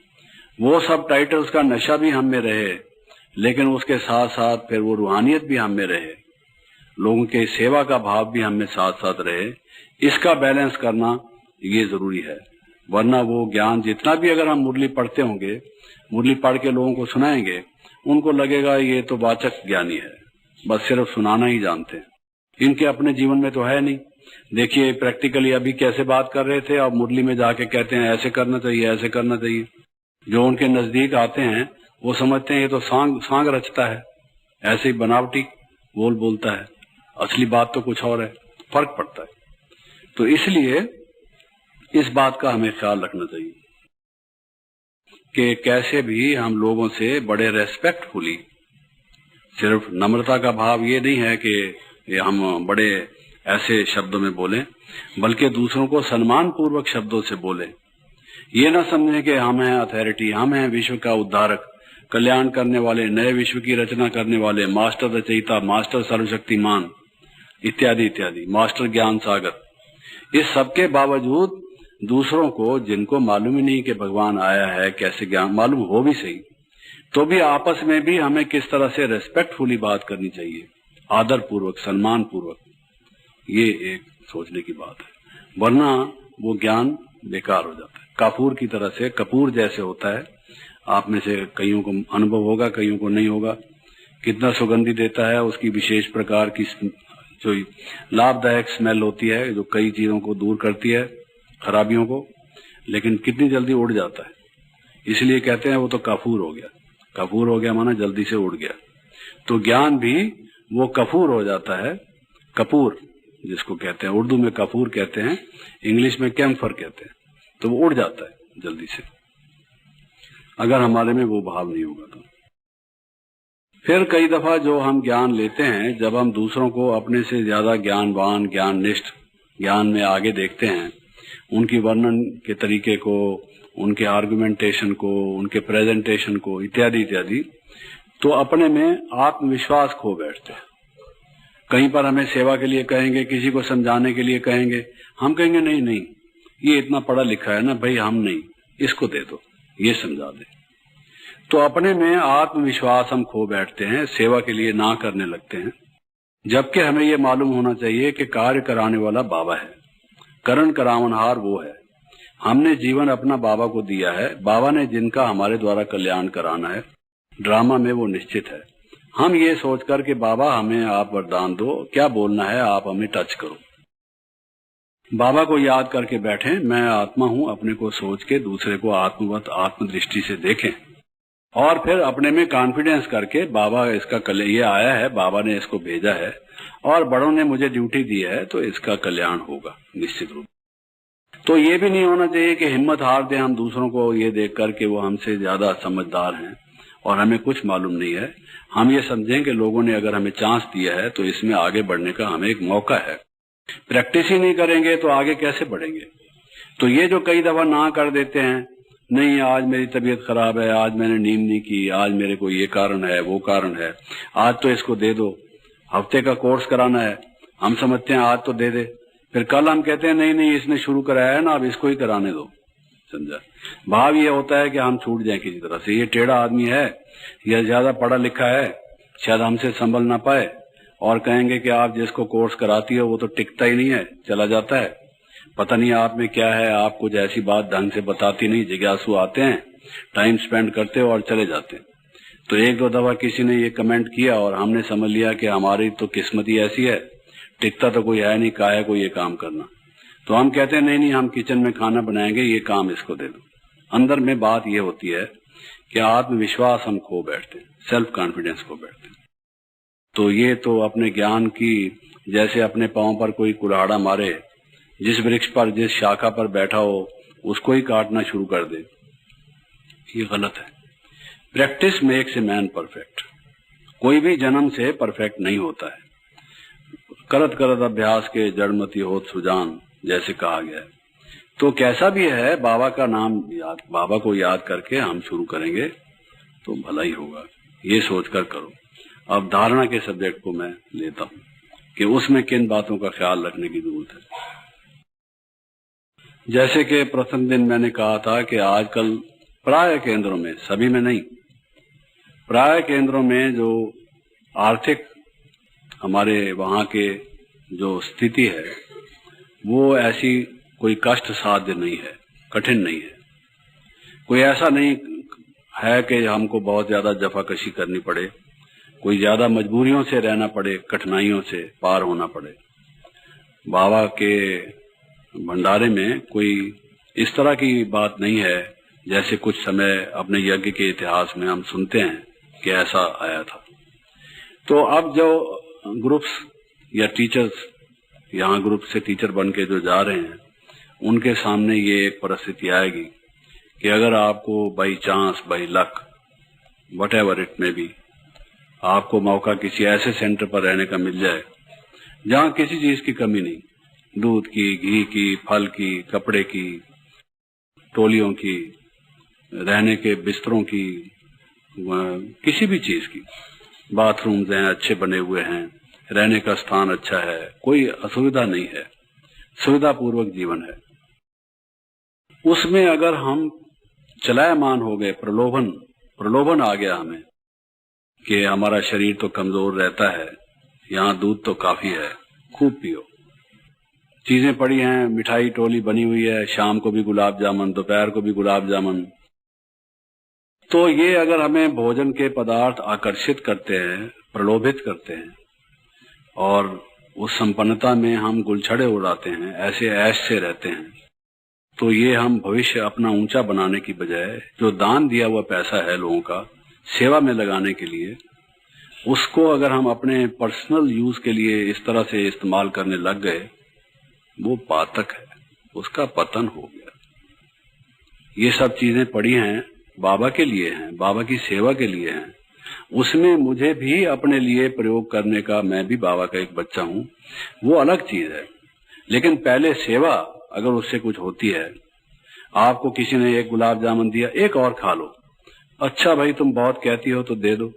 S1: वो सब टाइटल्स का नशा भी हम में रहे, लेकिन उसके साथ साथ फिर वो रूहानियत भी हम में रहे, लोगों के सेवा का भाव भी हम में साथ साथ रहे। इसका बैलेंस करना ये जरूरी है। वरना वो ज्ञान जितना भी अगर हम मुरली पढ़ते होंगे, मुरली पढ़ के लोगों को सुनाएंगे, उनको लगेगा ये तो वाचक ज्ञानी है, बस सिर्फ सुनाना ही जानते हैं, इनके अपने जीवन में तो है नहीं। देखिए प्रैक्टिकली अभी कैसे बात कर रहे थे, और मुरली में जाके कहते हैं ऐसे करना चाहिए, ऐसे करना चाहिए। जो उनके नजदीक आते हैं वो समझते हैं ये तो सांग रचता है, ऐसे ही बनावटी बोलता है, असली बात तो कुछ और है, फर्क पड़ता है। तो इसलिए इस बात का हमें ख्याल रखना चाहिए कि कैसे भी हम लोगों से बड़े रेस्पेक्टफुली, सिर्फ नम्रता का भाव ये नहीं है कि हम बड़े ऐसे शब्दों में बोलें, बल्कि दूसरों को सम्मान पूर्वक शब्दों से बोलें। ये ना समझें कि हम हैं अथॉरिटी, हम हैं विश्व का उद्धारक, कल्याण करने वाले, नए विश्व की रचना करने वाले, मास्टर रचयिता, मास्टर सर्वशक्तिमान इत्यादि इत्यादि, मास्टर ज्ञान सागर। इस सबके बावजूद दूसरों को, जिनको मालूम ही नहीं कि भगवान आया है, कैसे ज्ञान मालूम हो भी सही, तो भी आपस में भी हमें किस तरह से रेस्पेक्टफुली बात करनी चाहिए, आदर पूर्वक, सम्मान पूर्वक। ये एक सोचने की बात है, वरना वो ज्ञान बेकार हो जाता है। काफूर की तरह से, कपूर जैसे होता है, आप में से कईयों को अनुभव होगा, कईयों को नहीं होगा, कितना सुगंधी देता है, उसकी विशेष प्रकार की जो लाभदायक स्मेल होती है, जो कई चीजों को दूर करती है, खराबियों को, लेकिन कितनी जल्दी उड़ जाता है। इसलिए कहते हैं वो तो काफूर हो गया। कपूर हो गया माना जल्दी से उड़ गया। तो ज्ञान भी वो कपूर हो जाता है, कपूर जिसको कहते हैं, उर्दू में कपूर कहते हैं, इंग्लिश में कैम्फर कहते हैं। तो वो उड़ जाता है जल्दी से, अगर हमारे में वो भाव नहीं होगा तो। फिर कई दफा जो हम ज्ञान लेते हैं, जब हम दूसरों को अपने से ज्यादा ज्ञानवान, ज्ञाननिष्ठ, ज्ञान में आगे देखते हैं, उनकी वर्णन के तरीके को, उनके आर्गुमेंटेशन को, उनके प्रेजेंटेशन को इत्यादि इत्यादि, तो अपने में आत्मविश्वास खो बैठते हैं। कहीं पर हमें सेवा के लिए कहेंगे, किसी को समझाने के लिए कहेंगे, हम कहेंगे नहीं नहीं, ये इतना पढ़ा लिखा है ना भाई, हम नहीं, इसको दे दो, ये समझा दे। तो अपने में आत्मविश्वास हम खो बैठते हैं, सेवा के लिए ना करने लगते हैं। जबकि हमें ये मालूम होना चाहिए कि कार्य कराने वाला बाबा है, करण करावनहार वो है। हमने जीवन अपना बाबा को दिया है, बाबा ने जिनका हमारे द्वारा कल्याण कराना है, ड्रामा में वो निश्चित है। हम ये सोचकर कि बाबा हमें आप वरदान दो, क्या बोलना है आप हमें टच करो। बाबा को याद करके बैठे, मैं आत्मा हूं, अपने को सोच के दूसरे को आत्मवत आत्मदृष्टि से देखें और फिर अपने में कॉन्फिडेंस करके बाबा इसका ये आया है, बाबा ने इसको भेजा है और बड़ों ने मुझे ड्यूटी दी है तो इसका कल्याण होगा निश्चित रूप। तो ये भी नहीं होना चाहिए कि हिम्मत हार दें हम दूसरों को ये देख कर के वो हमसे ज्यादा समझदार हैं और हमें कुछ मालूम नहीं है। हम ये समझें कि लोगों ने अगर हमें चांस दिया है तो इसमें आगे बढ़ने का हमें एक मौका है। प्रैक्टिस ही नहीं करेंगे तो आगे कैसे बढ़ेंगे। तो ये जो कई दफा ना कर देते हैं, नहीं आज मेरी तबीयत खराब है, आज मैंने नींद नहीं की, आज मेरे को ये कारण है वो कारण है, आज तो इसको दे दो, हफ्ते का कोर्स कराना है, हम समझते हैं आज तो दे दे, फिर कल हम कहते हैं नहीं नहीं इसने शुरू कराया है ना, अब इसको ही कराने दो। समझा। भाव ये होता है कि हम छूट जाएं किसी तरह से। ये टेढ़ा आदमी है या ज्यादा पढ़ा लिखा है, शायद हमसे संभल ना पाए और कहेंगे कि आप जिसको कोर्स कराती हो वो तो टिकता ही नहीं है, चला जाता है, पता नहीं आप में क्या है, आप कुछ ऐसी बात ढंग से बताती नहीं, जिज्ञासु आते हैं, टाइम स्पेंड करते हो और चले जाते हैं। तो एक दो दफा किसी ने ये कमेंट किया और हमने समझ लिया कि हमारी तो किस्मत ही ऐसी है, टिकता तो कोई है नहीं, काहे को ये काम करना। तो हम कहते हैं नहीं नहीं हम किचन में खाना बनाएंगे, ये काम इसको दे दो। अंदर में बात ये होती है कि आत्मविश्वास हम खो बैठते हैं, सेल्फ कॉन्फिडेंस खो बैठते हैं। तो ये तो अपने ज्ञान की, जैसे अपने पांव पर कोई कुल्हाड़ा मारे, जिस वृक्ष पर जिस शाखा पर बैठा हो उसको ही काटना शुरू कर दे, ये गलत है। Practice makes a man perfect. कोई भी जन्म से परफेक्ट नहीं होता है। करत करत अभ्यास के जड़मती होत सुजान, जैसे कहा गया है। तो कैसा भी है, बाबा का नाम याद, बाबा को याद करके हम शुरू करेंगे तो भला ही होगा, ये सोचकर करो। अब धारणा के सब्जेक्ट को मैं लेता हूं कि उसमें किन बातों का ख्याल रखने की जरूरत है। जैसे कि प्रथम दिन मैंने कहा था कि आजकल प्राय केंद्रों में, सभी में नहीं, प्राय केंद्रों में जो आर्थिक हमारे वहां के जो स्थिति है वो ऐसी कोई कष्ट साध्य नहीं है, कठिन नहीं है। कोई ऐसा नहीं है कि हमको बहुत ज्यादा जफाकशी करनी पड़े, कोई ज्यादा मजबूरियों से रहना पड़े, कठिनाइयों से पार होना पड़े। बाबा के भंडारे में कोई इस तरह की बात नहीं है जैसे कुछ समय अपने यज्ञ के इतिहास में हम सुनते हैं कि ऐसा आया था। तो अब जो ग्रुप्स या टीचर्स यहाँ ग्रुप से टीचर बन के जो जा रहे हैं, उनके सामने ये एक परिस्थिति आएगी कि अगर आपको by chance, by luck, what ever it में भी, आपको मौका किसी ऐसे सेंटर पर रहने का मिल जाए जहाँ किसी चीज की कमी नहीं, दूध की, घी की, फल की, कपड़े की, टोलियों की, रहने के बिस्तरों की, किसी भी चीज की, बाथरूम्स हैं अच्छे बने हुए हैं, रहने का स्थान अच्छा है, कोई असुविधा नहीं है, सुविधा पूर्वक जीवन है। उसमें अगर हम चलायमान हो गए, प्रलोभन आ गया हमें कि हमारा शरीर तो कमजोर रहता है, यहाँ दूध तो काफी है, खूब पियो, चीजें पड़ी हैं, मिठाई टोली बनी हुई है, शाम को भी गुलाब जामुन, दोपहर को भी गुलाब जामुन। तो ये अगर हमें भोजन के पदार्थ आकर्षित करते हैं, प्रलोभित करते हैं और उस संपन्नता में हम गुलछड़े उड़ाते हैं, ऐसे ऐश से रहते हैं, तो ये हम भविष्य अपना ऊंचा बनाने की बजाय जो दान दिया हुआ पैसा है लोगों का सेवा में लगाने के लिए, उसको अगर हम अपने पर्सनल यूज के लिए इस तरह से इस्तेमाल करने लग गए, वो पातक है, उसका पतन हो गया। ये सब चीजें पड़ी हैं, बाबा के लिए हैं, बाबा की सेवा के लिए हैं, उसमें मुझे भी अपने लिए प्रयोग करने का, मैं भी बाबा का एक बच्चा हूं, वो अलग चीज है। लेकिन पहले सेवा अगर उससे कुछ होती है, आपको किसी ने एक गुलाब जामुन दिया, एक और खा लो, अच्छा भाई तुम बहुत कहती हो तो दे दो,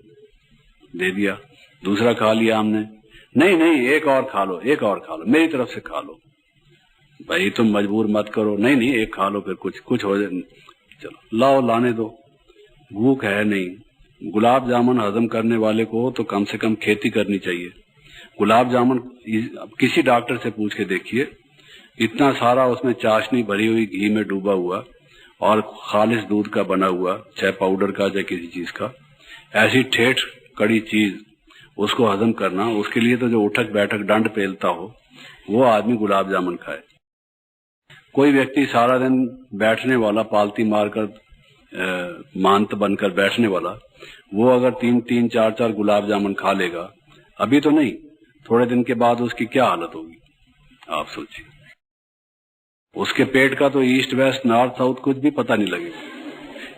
S1: दे दिया, दूसरा खा लिया हमने, नहीं नहीं एक और खा लो, एक और खा लो, मेरी तरफ से खा लो, भाई तुम मजबूर मत करो, नहीं नहीं एक खा लो, फिर कुछ हो जाए, चलो लाओ, लाने दो, भूख है नहीं। गुलाब जामुन हजम करने वाले को तो कम से कम खेती करनी चाहिए। गुलाब जामुन किसी डॉक्टर से पूछ के देखिए, इतना सारा उसमें चाशनी भरी हुई, घी में डूबा हुआ और खालिश दूध का बना हुआ, चाहे पाउडर का चाहे किसी चीज का, ऐसी ठेठ कड़ी चीज उसको हजम करना, उसके लिए तो जो उठक बैठक डंड पेलता हो वो आदमी गुलाब जामुन खाए। कोई व्यक्ति सारा दिन बैठने वाला, पालती मारकर मांत बनकर बैठने वाला, वो अगर 3-3, 4-4 गुलाब जामुन खा लेगा, अभी तो नहीं, थोड़े दिन के बाद उसकी क्या हालत होगी आप सोचिए। उसके पेट का तो ईस्ट वेस्ट नॉर्थ साउथ कुछ भी पता नहीं लगेगा,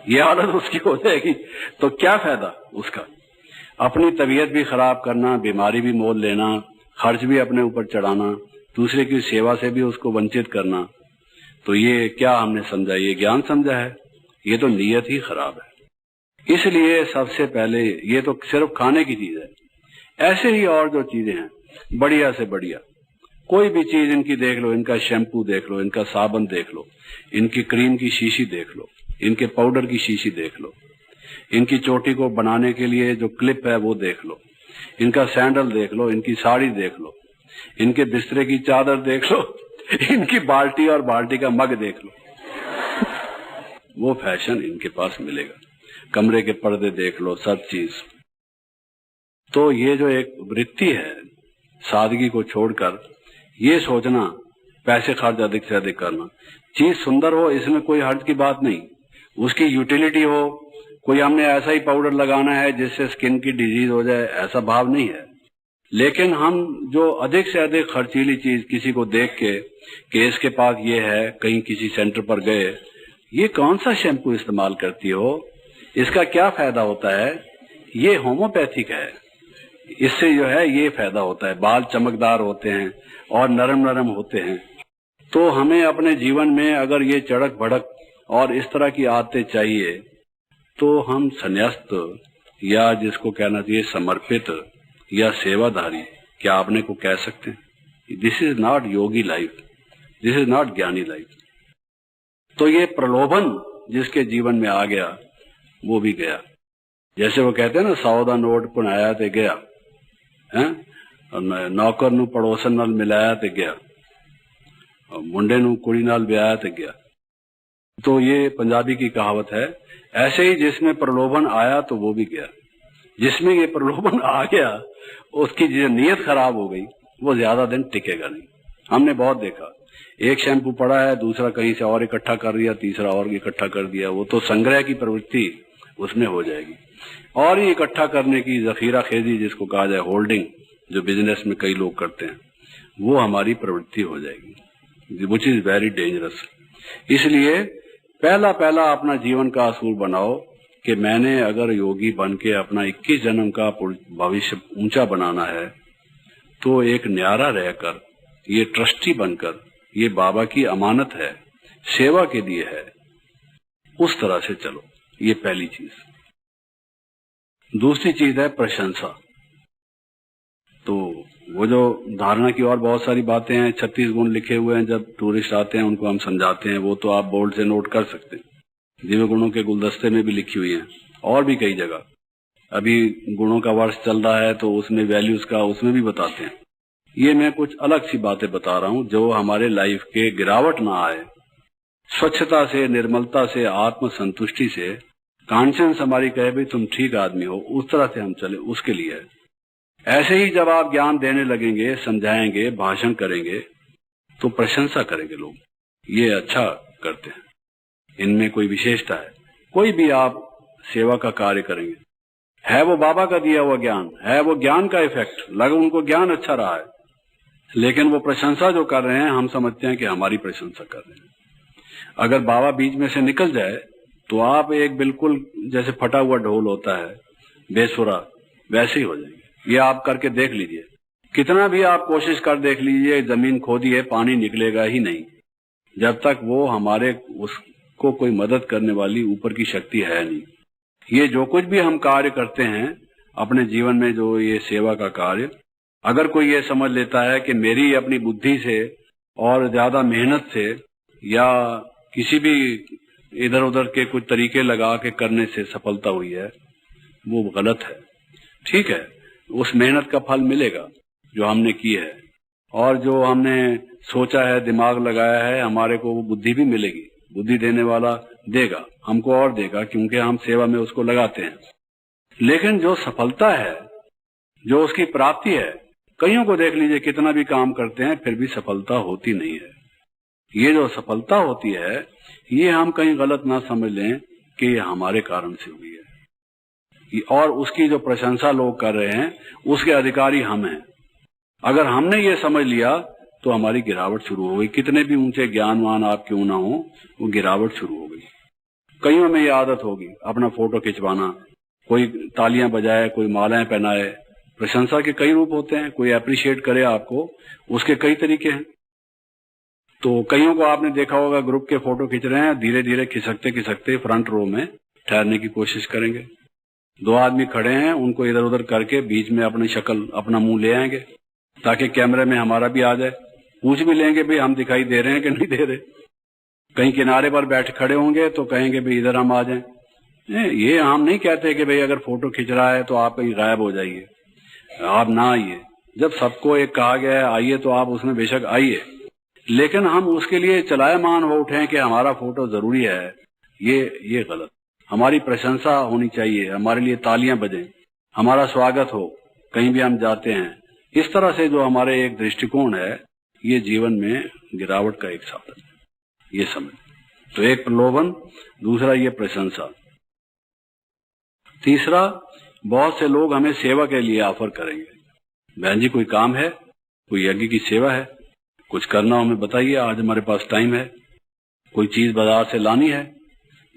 S1: ये हालत उसकी हो जाएगी। तो क्या फायदा उसका? अपनी तबीयत भी खराब करना, बीमारी भी मोल लेना, खर्च भी अपने ऊपर चढ़ाना, दूसरे की सेवा से भी उसको वंचित करना, तो ये क्या हमने समझा? ये ज्ञान समझा है? ये तो नीयत ही खराब है। इसलिए सबसे पहले, ये तो सिर्फ खाने की चीज है, ऐसे ही और जो चीजें हैं बढ़िया से बढ़िया, कोई भी चीज इनकी देख लो, इनका शैम्पू देख लो, इनका साबुन देख लो, इनकी क्रीम की शीशी देख लो, इनके पाउडर की शीशी देख लो, इनकी चोटी को बनाने के लिए जो क्लिप है वो देख लो, इनका सैंडल देख लो, इनकी साड़ी देख लो, इनके बिस्तरे की चादर देख लो, इनकी बाल्टी और बाल्टी का मग देख लो, वो फैशन इनके पास मिलेगा। कमरे के पर्दे देख लो, सब चीज। तो ये जो एक वृत्ति है सादगी को छोड़कर ये सोचना पैसे खर्च अधिक से अधिक करना, चीज सुंदर हो इसमें कोई हर्ज की बात नहीं, उसकी यूटिलिटी हो, कोई हमने ऐसा ही पाउडर लगाना है जिससे स्किन की डिजीज हो जाए, ऐसा भाव नहीं है। लेकिन हम जो अधिक से अधिक खर्चीली चीज किसी को देख के कि इसके पास ये है, कहीं किसी सेंटर पर गए, ये कौन सा शैम्पू इस्तेमाल करती हो, इसका क्या फायदा होता है, ये होम्योपैथिक है, इससे जो है ये फायदा होता है, बाल चमकदार होते हैं और नरम नरम होते हैं। तो हमें अपने जीवन में अगर ये चड़क भड़क और इस तरह की आदतें चाहिए तो हम संन्यास्त या जिसको कहना चाहिए समर्पित या सेवाधारी, क्या आपने को कह सकते हैं? This is not Yogi life, this is not ज्ञानी लाइफ। तो ये प्रलोभन जिसके जीवन में आ गया वो भी गया। जैसे वो कहते हैं ना, 100 दा नोट पुनाया ते गया है, नौकर नू पड़ोसन नाल मिलाया ते गया, मुंडे नू कुड़ी नाल ब्याया ते गया। तो ये पंजाबी की कहावत है। ऐसे ही जिसमें प्रलोभन आया तो वो भी गया, जिसमें ये प्रलोभन आ गया उसकी जो नीयत खराब हो गई वो ज्यादा दिन टिकेगा नहीं। हमने बहुत देखा, एक शैम्पू पड़ा है, दूसरा कहीं से और इकट्ठा कर दिया, तीसरा और इकट्ठा कर दिया, वो तो संग्रह की प्रवृत्ति उसमें हो जाएगी। और ये इकट्ठा करने की जखीरा खेजी जिसको कहा जाए, होल्डिंग, जो बिजनेस में कई लोग करते हैं, वो हमारी प्रवृत्ति हो जाएगी, विच इज वेरी डेंजरस। इसलिए पहला अपना जीवन का असूल बनाओ कि मैंने अगर योगी बन के अपना 21 जन्म का भविष्य ऊंचा बनाना है तो एक न्यारा रहकर, ये ट्रस्टी बनकर, ये बाबा की अमानत है, सेवा के लिए है, उस तरह से चलो। ये पहली चीज। दूसरी चीज है प्रशंसा। तो वो जो धारणा की और बहुत सारी बातें हैं, 36 गुण लिखे हुए हैं, जब टूरिस्ट आते हैं उनको हम समझाते हैं, वो तो आप बोर्ड से नोट कर सकते हैं। दिव्य गुणों के गुलदस्ते में भी लिखी हुई हैं और भी कई जगह। अभी गुणों का वर्ष चल रहा है तो उसमें वैल्यूज का उसमें भी बताते हैं। ये मैं कुछ अलग सी बातें बता रहा हूं जो हमारे लाइफ के गिरावट ना आए, स्वच्छता से, निर्मलता से, आत्म संतुष्टि से, कॉन्शियंस हमारी कहे भी तुम ठीक आदमी हो, उस तरह से हम चले, उसके लिए है। ऐसे ही जब आप ज्ञान देने लगेंगे, समझाएंगे, भाषण करेंगे तो प्रशंसा करेंगे लोग, ये अच्छा करते हैं, इनमें कोई विशेषता है। कोई भी आप सेवा का कार्य करेंगे, है वो बाबा का दिया हुआ ज्ञान, है वो ज्ञान का इफेक्ट, लगा उनको ज्ञान अच्छा रहा है, लेकिन वो प्रशंसा जो कर रहे हैं हम समझते हैं कि हमारी प्रशंसा कर रहे हैं। अगर बाबा बीच में से निकल जाए तो आप एक बिल्कुल जैसे फटा हुआ ढोल होता है, बेसुरा, वैसे ही हो जाएंगे। ये आप करके देख लीजिए, कितना भी आप कोशिश कर देख लीजिए, जमीन खोदी है, पानी निकलेगा ही नहीं, जब तक वो हमारे उसको कोई मदद करने वाली ऊपर की शक्ति है नहीं। ये जो कुछ भी हम कार्य करते हैं अपने जीवन में, जो ये सेवा का कार्य, अगर कोई ये समझ लेता है कि मेरी अपनी बुद्धि से और ज्यादा मेहनत से या किसी भी इधर उधर के कुछ तरीके लगा के करने से सफलता हुई है, वो गलत है। ठीक है, उस मेहनत का फल मिलेगा जो हमने की है, और जो हमने सोचा है, दिमाग लगाया है, हमारे को वो बुद्धि भी मिलेगी, बुद्धि देने वाला देगा हमको और देगा, क्योंकि हम सेवा में उसको लगाते हैं। लेकिन जो सफलता है, जो उसकी प्राप्ति है, कईयों को देख लीजिए कितना भी काम करते हैं फिर भी सफलता होती नहीं है। ये जो सफलता होती है ये हम कहीं गलत ना समझ लें कि ये हमारे कारण से हुई है, और उसकी जो प्रशंसा लोग कर रहे हैं उसके अधिकारी हम हैं। अगर हमने ये समझ लिया तो हमारी गिरावट शुरू हो गई। कितने भी ऊंचे ज्ञानवान आप क्यों ना हो, वो गिरावट शुरू हो गई। कईयों में ये आदत होगी अपना फोटो खिंचवाना, कोई तालियां बजाए, कोई मालाएं पहनाए। प्रशंसा के कई रूप होते हैं, कोई अप्रिशिएट करे आपको, उसके कई तरीके हैं। तो कईयों को आपने देखा होगा ग्रुप के फोटो खींच रहे हैं, धीरे धीरे खिसकते खिसकते फ्रंट रो में ठहरने की कोशिश करेंगे। दो आदमी खड़े हैं, उनको इधर उधर करके बीच में अपनी शक्ल, अपना मुंह ले आएंगे ताकि कैमरे में हमारा भी आ जाए। पूछ भी लेंगे भाई हम दिखाई दे रहे हैं कि नहीं दे रहे। कहीं किनारे पर बैठ खड़े होंगे तो कहेंगे भाई इधर हम आ जाएं। ये हम नहीं कहते कि भाई अगर फोटो खींच रहा है तो आप कहीं गायब हो जाइए, आप ना आइए। जब सबको एक कहा गया है आइए तो आप उसमें बेशक आइए, लेकिन हम उसके लिए चलायमान हो उठे कि हमारा फोटो जरूरी है, ये गलत। हमारी प्रशंसा होनी चाहिए, हमारे लिए तालियां बजें, हमारा स्वागत हो कहीं भी हम जाते हैं। इस तरह से जो हमारे एक दृष्टिकोण है ये जीवन में गिरावट का एक साधन है, ये समझ। तो एक प्रलोभन, दूसरा ये प्रशंसा। तीसरा, बहुत से लोग हमें सेवा के लिए ऑफर करेंगे। बहन जी कोई काम है, कोई यज्ञ की सेवा है, कुछ करना हमें बताइए, आज हमारे पास टाइम है। कोई चीज बाजार से लानी है,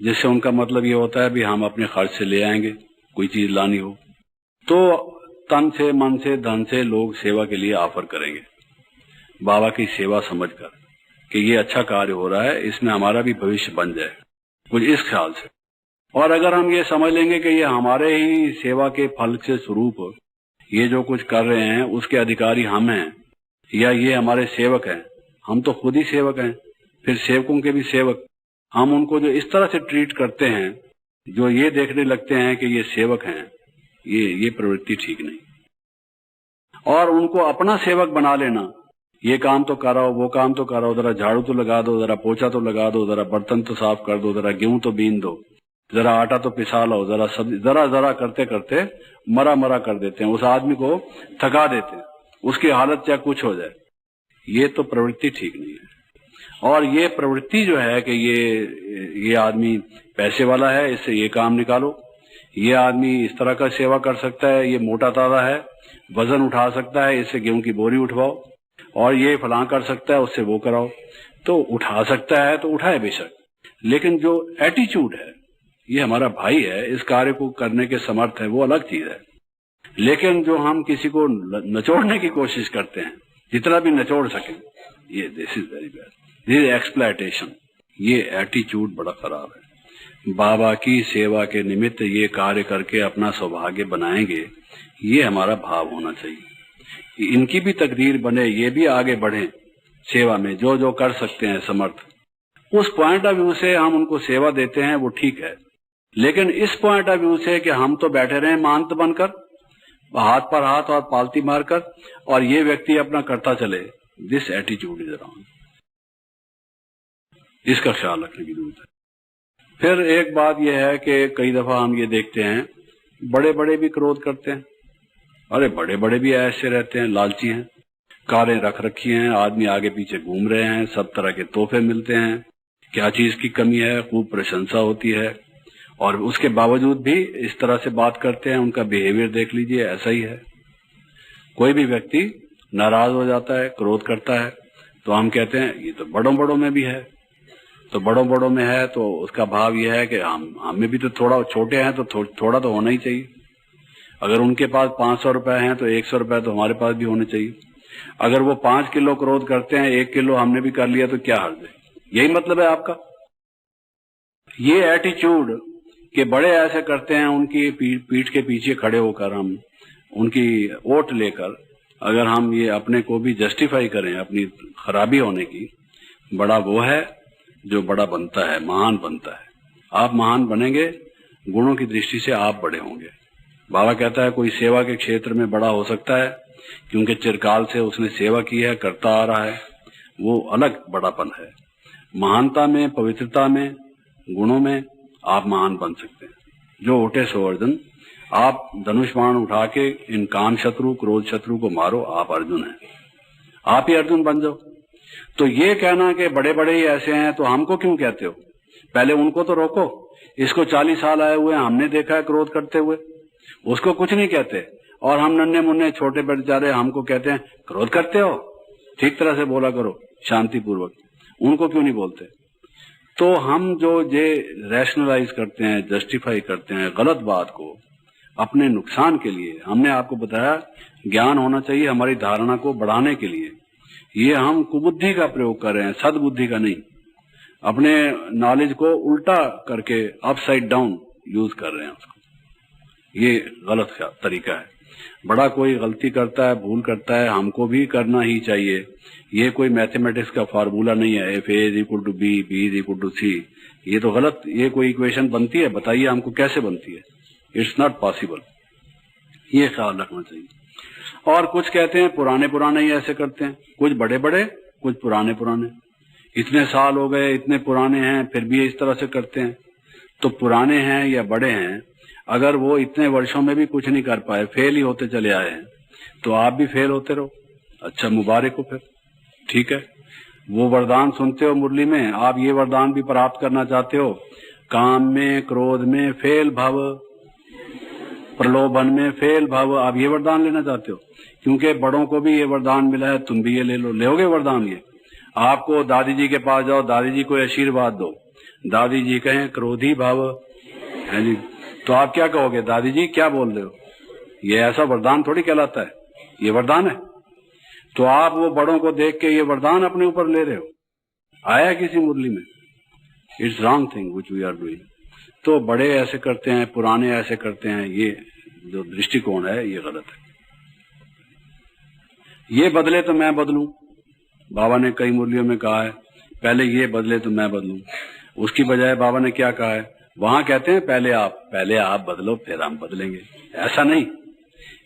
S1: जिससे उनका मतलब ये होता है भी हम अपने खर्च से ले आएंगे, कोई चीज लानी हो तो तन से, मन से, धन से लोग सेवा के लिए ऑफर करेंगे, बाबा की सेवा समझकर कि ये अच्छा कार्य हो रहा है, इसमें हमारा भी भविष्य बन जाए, कुछ इस ख्याल से। और अगर हम ये समझ लेंगे कि ये हमारे ही सेवा के फल से स्वरूप ये जो कुछ कर रहे हैं उसके अधिकारी हम हैं, या ये हमारे सेवक हैं, हम तो खुद ही सेवक हैं, फिर सेवकों के भी सेवक, हम उनको जो इस तरह से ट्रीट करते हैं, जो ये देखने लगते हैं कि ये सेवक हैं, ये प्रवृत्ति ठीक नहीं। और उनको अपना सेवक बना लेना, ये काम तो कराओ, वो काम तो कराओ, जरा झाड़ू तो लगा दो, जरा पोछा तो लगा दो, जरा बर्तन तो साफ कर दो, जरा गेहूं तो बीन दो, जरा आटा तो पिसा लो, जरा सब्जी, जरा जरा करते करते मरा मरा कर देते हैं, उस आदमी को थका देते हैं, उसकी हालत चाहे कुछ हो जाए। ये तो प्रवृत्ति ठीक नहीं है। और ये प्रवृत्ति जो है कि ये आदमी पैसे वाला है, इससे ये काम निकालो, ये आदमी इस तरह का सेवा कर सकता है, ये मोटा ताजा है, वजन उठा सकता है, इससे गेहूं की बोरी उठवाओ, और ये फलां कर सकता है, उससे वो कराओ। तो उठा सकता है तो उठाए बेशक, लेकिन जो एटीट्यूड है, ये हमारा भाई है, इस कार्य को करने के समर्थ है, वो अलग चीज है। लेकिन जो हम किसी को नचोड़ने की कोशिश करते हैं, जितना भी नचोड़ सकें, ये this is very bad, this is exploitation. ये एटीट्यूड बड़ा खराब है। बाबा की सेवा के निमित्त ये कार्य करके अपना सौभाग्य बनाएंगे, ये हमारा भाव होना चाहिए। इनकी भी तकदीर बने, ये भी आगे बढ़े सेवा में, जो जो कर सकते हैं समर्थ, उस पॉइंट ऑफ व्यू से हम उनको सेवा देते हैं, वो ठीक है। लेकिन इस पॉइंट ऑफ व्यू से कि हम तो बैठे रहे महंत बनकर, हाथ पर हाथ और पालती मारकर, और ये व्यक्ति अपना करता चले, दिस एटीट्यूड इज रॉन्ग। इसका ख्याल रखने की जरूरत है। फिर एक बात यह है कि कई दफा हम ये देखते हैं बड़े बड़े भी क्रोध करते हैं। अरे बड़े बड़े भी ऐसे रहते हैं, लालची हैं, कारें रख रखी हैं, आदमी आगे पीछे घूम रहे हैं, सब तरह के तोहफे मिलते हैं, क्या चीज की कमी है, खूब प्रशंसा होती है, और उसके बावजूद भी इस तरह से बात करते हैं। उनका बिहेवियर देख लीजिए, ऐसा ही है। कोई भी व्यक्ति नाराज हो जाता है, क्रोध करता है, तो हम कहते हैं ये तो बड़ों बड़ों में भी है। तो बड़ों बड़ों में है तो उसका भाव यह है कि हम में भी तो थोड़ा, छोटे हैं तो थोड़ा तो होना ही चाहिए। अगर उनके पास 500 रुपए हैं तो 100 रुपए तो हमारे पास भी होने चाहिए। अगर वो 5 किलो क्रोध करते हैं, 1 किलो हमने भी कर लिया तो क्या हर्ज है? यही मतलब है आपका। ये एटीट्यूड कि बड़े ऐसे करते हैं, उनकी पीठ के पीछे खड़े होकर हम उनकी ओट लेकर अगर हम ये अपने को भी जस्टिफाई करें अपनी खराबी होने की, बड़ा वो है जो बड़ा बनता है, महान बनता है। आप महान बनेंगे, गुणों की दृष्टि से आप बड़े होंगे। बाबा कहता है कोई सेवा के क्षेत्र में बड़ा हो सकता है क्योंकि चिरकाल से उसने सेवा की है, करता आ रहा है, वो अलग बड़ापन है। महानता में, पवित्रता में, गुणों में आप महान बन सकते हैं। जो उठे सो अर्जन, आप धनुष बाण उठा के इन काम शत्रु क्रोध शत्रु को मारो, आप अर्जुन हैं, आप ही अर्जुन बन जाओ। तो ये कहना कि बड़े बड़े ही ऐसे हैं तो हमको क्यों कहते हो, पहले उनको तो रोको। इसको 40 साल आए हुए हमने देखा है क्रोध करते हुए, उसको कुछ नहीं कहते, और हम नन्हे मुन्ने छोटे बेचारे हमको कहते हैं क्रोध करते हो, ठीक तरह से बोला करो शांतिपूर्वक, उनको क्यों नहीं बोलते। तो हम जो ये रैशनलाइज करते हैं, जस्टिफाई करते हैं गलत बात को अपने नुकसान के लिए, हमने आपको बताया ज्ञान होना चाहिए हमारी धारणा को बढ़ाने के लिए, ये हम कुबुद्धि का प्रयोग कर रहे हैं, सद्बुद्धि का नहीं। अपने नॉलेज को उल्टा करके अपसाइड डाउन यूज कर रहे हैं उसको, ये गलत तरीका है। बड़ा कोई गलती करता है, भूल करता है, हमको भी करना ही चाहिए। ये कोई मैथमेटिक्स का फार्मूला नहीं है, if A is equal to B, B is equal to C, ये तो गलत, ये कोई इक्वेशन बनती है, बताइए हमको कैसे बनती है, इट्स नॉट पॉसिबल, ये ख्याल रखना चाहिए। और कुछ कहते हैं पुराने पुराने ही ऐसे करते हैं, कुछ बड़े बड़े कुछ पुराने पुराने, इतने साल हो गए इतने पुराने हैं फिर भी इस तरह से करते हैं। तो पुराने हैं या बड़े हैं, अगर वो इतने वर्षों में भी कुछ नहीं कर पाए, फेल ही होते चले आए हैं, तो आप भी फेल होते रहो, अच्छा मुबारक हो, फिर ठीक है। वो वरदान सुनते हो मुरली में, आप ये वरदान भी प्राप्त करना चाहते हो, काम में क्रोध में फेल भव, प्रलोभन में फेल भव, आप ये वरदान लेना चाहते हो, क्योंकि बड़ों को भी ये वरदान मिला है, तुम भी ये ले लो, लोगे वरदान ये। आपको दादी जी के पास जाओ, दादी जी को आशीर्वाद दो, दादी जी कहें क्रोधी भाव है जी, तो आप क्या कहोगे, दादी जी क्या बोल रहे हो, ये ऐसा वरदान थोड़ी कहलाता है, ये वरदान है। तो आप वो बड़ों को देख के ये वरदान अपने ऊपर ले रहे हो, आया किसी मुरली में, it's wrong thing which we are doing. तो बड़े ऐसे करते हैं, पुराने ऐसे करते हैं, ये जो दृष्टिकोण है ये गलत है। ये बदले तो मैं बदलूं, बाबा ने कई मुरलियों में कहा है, पहले ये बदले तो मैं बदलूं, उसकी बजाय बाबा ने क्या कहा है, वहां कहते हैं पहले आप बदलो फिर हम बदलेंगे, ऐसा नहीं।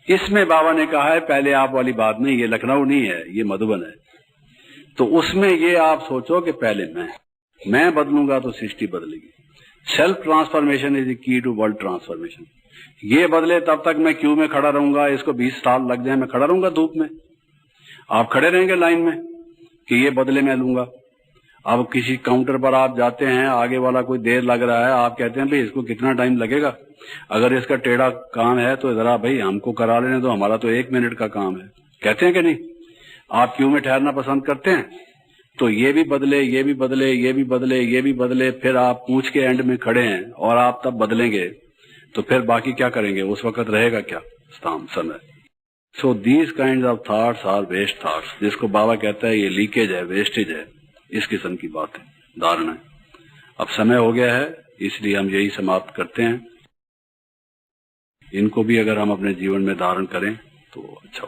S1: इसमें बाबा ने कहा है पहले आप वाली बात नहीं, ये लखनऊ नहीं है, ये मधुबन है। तो उसमें ये आप सोचो कि पहले मैं बदलूंगा तो सृष्टि बदलेगी। Self transformation is the key to world transformation. ये बदले तब तक मैं क्यू में खड़ा रहूंगा, इसको 20 साल लग जाए, मैं खड़ा रहूंगा धूप में, आप खड़े रहेंगे लाइन में कि ये बदले मैं लूंगा। अब किसी काउंटर पर आप जाते हैं, आगे वाला कोई देर लग रहा है, आप कहते हैं भाई इसको कितना टाइम लगेगा, अगर इसका टेढ़ा काम है तो जरा भाई हमको करा लेने दो, हमारा तो 1 मिनट का काम है, कहते हैं कि नहीं। आप क्यू में ठहरना पसंद करते हैं, तो ये भी बदले, ये भी बदले, ये भी बदले, ये भी बदले, फिर आप पूछ के एंड में खड़े हैं और आप तब बदलेंगे, तो फिर बाकी क्या करेंगे, उस वक्त रहेगा क्या समय। So these kind of thoughts are waste thoughts, जिसको बाबा कहता है ये लीकेज है, वेस्टेज है, इस किस्म की बात है, धारणा है। अब समय हो गया है, इसलिए हम यही समाप्त करते हैं। इनको भी अगर हम अपने जीवन में धारण करें तो अच्छा।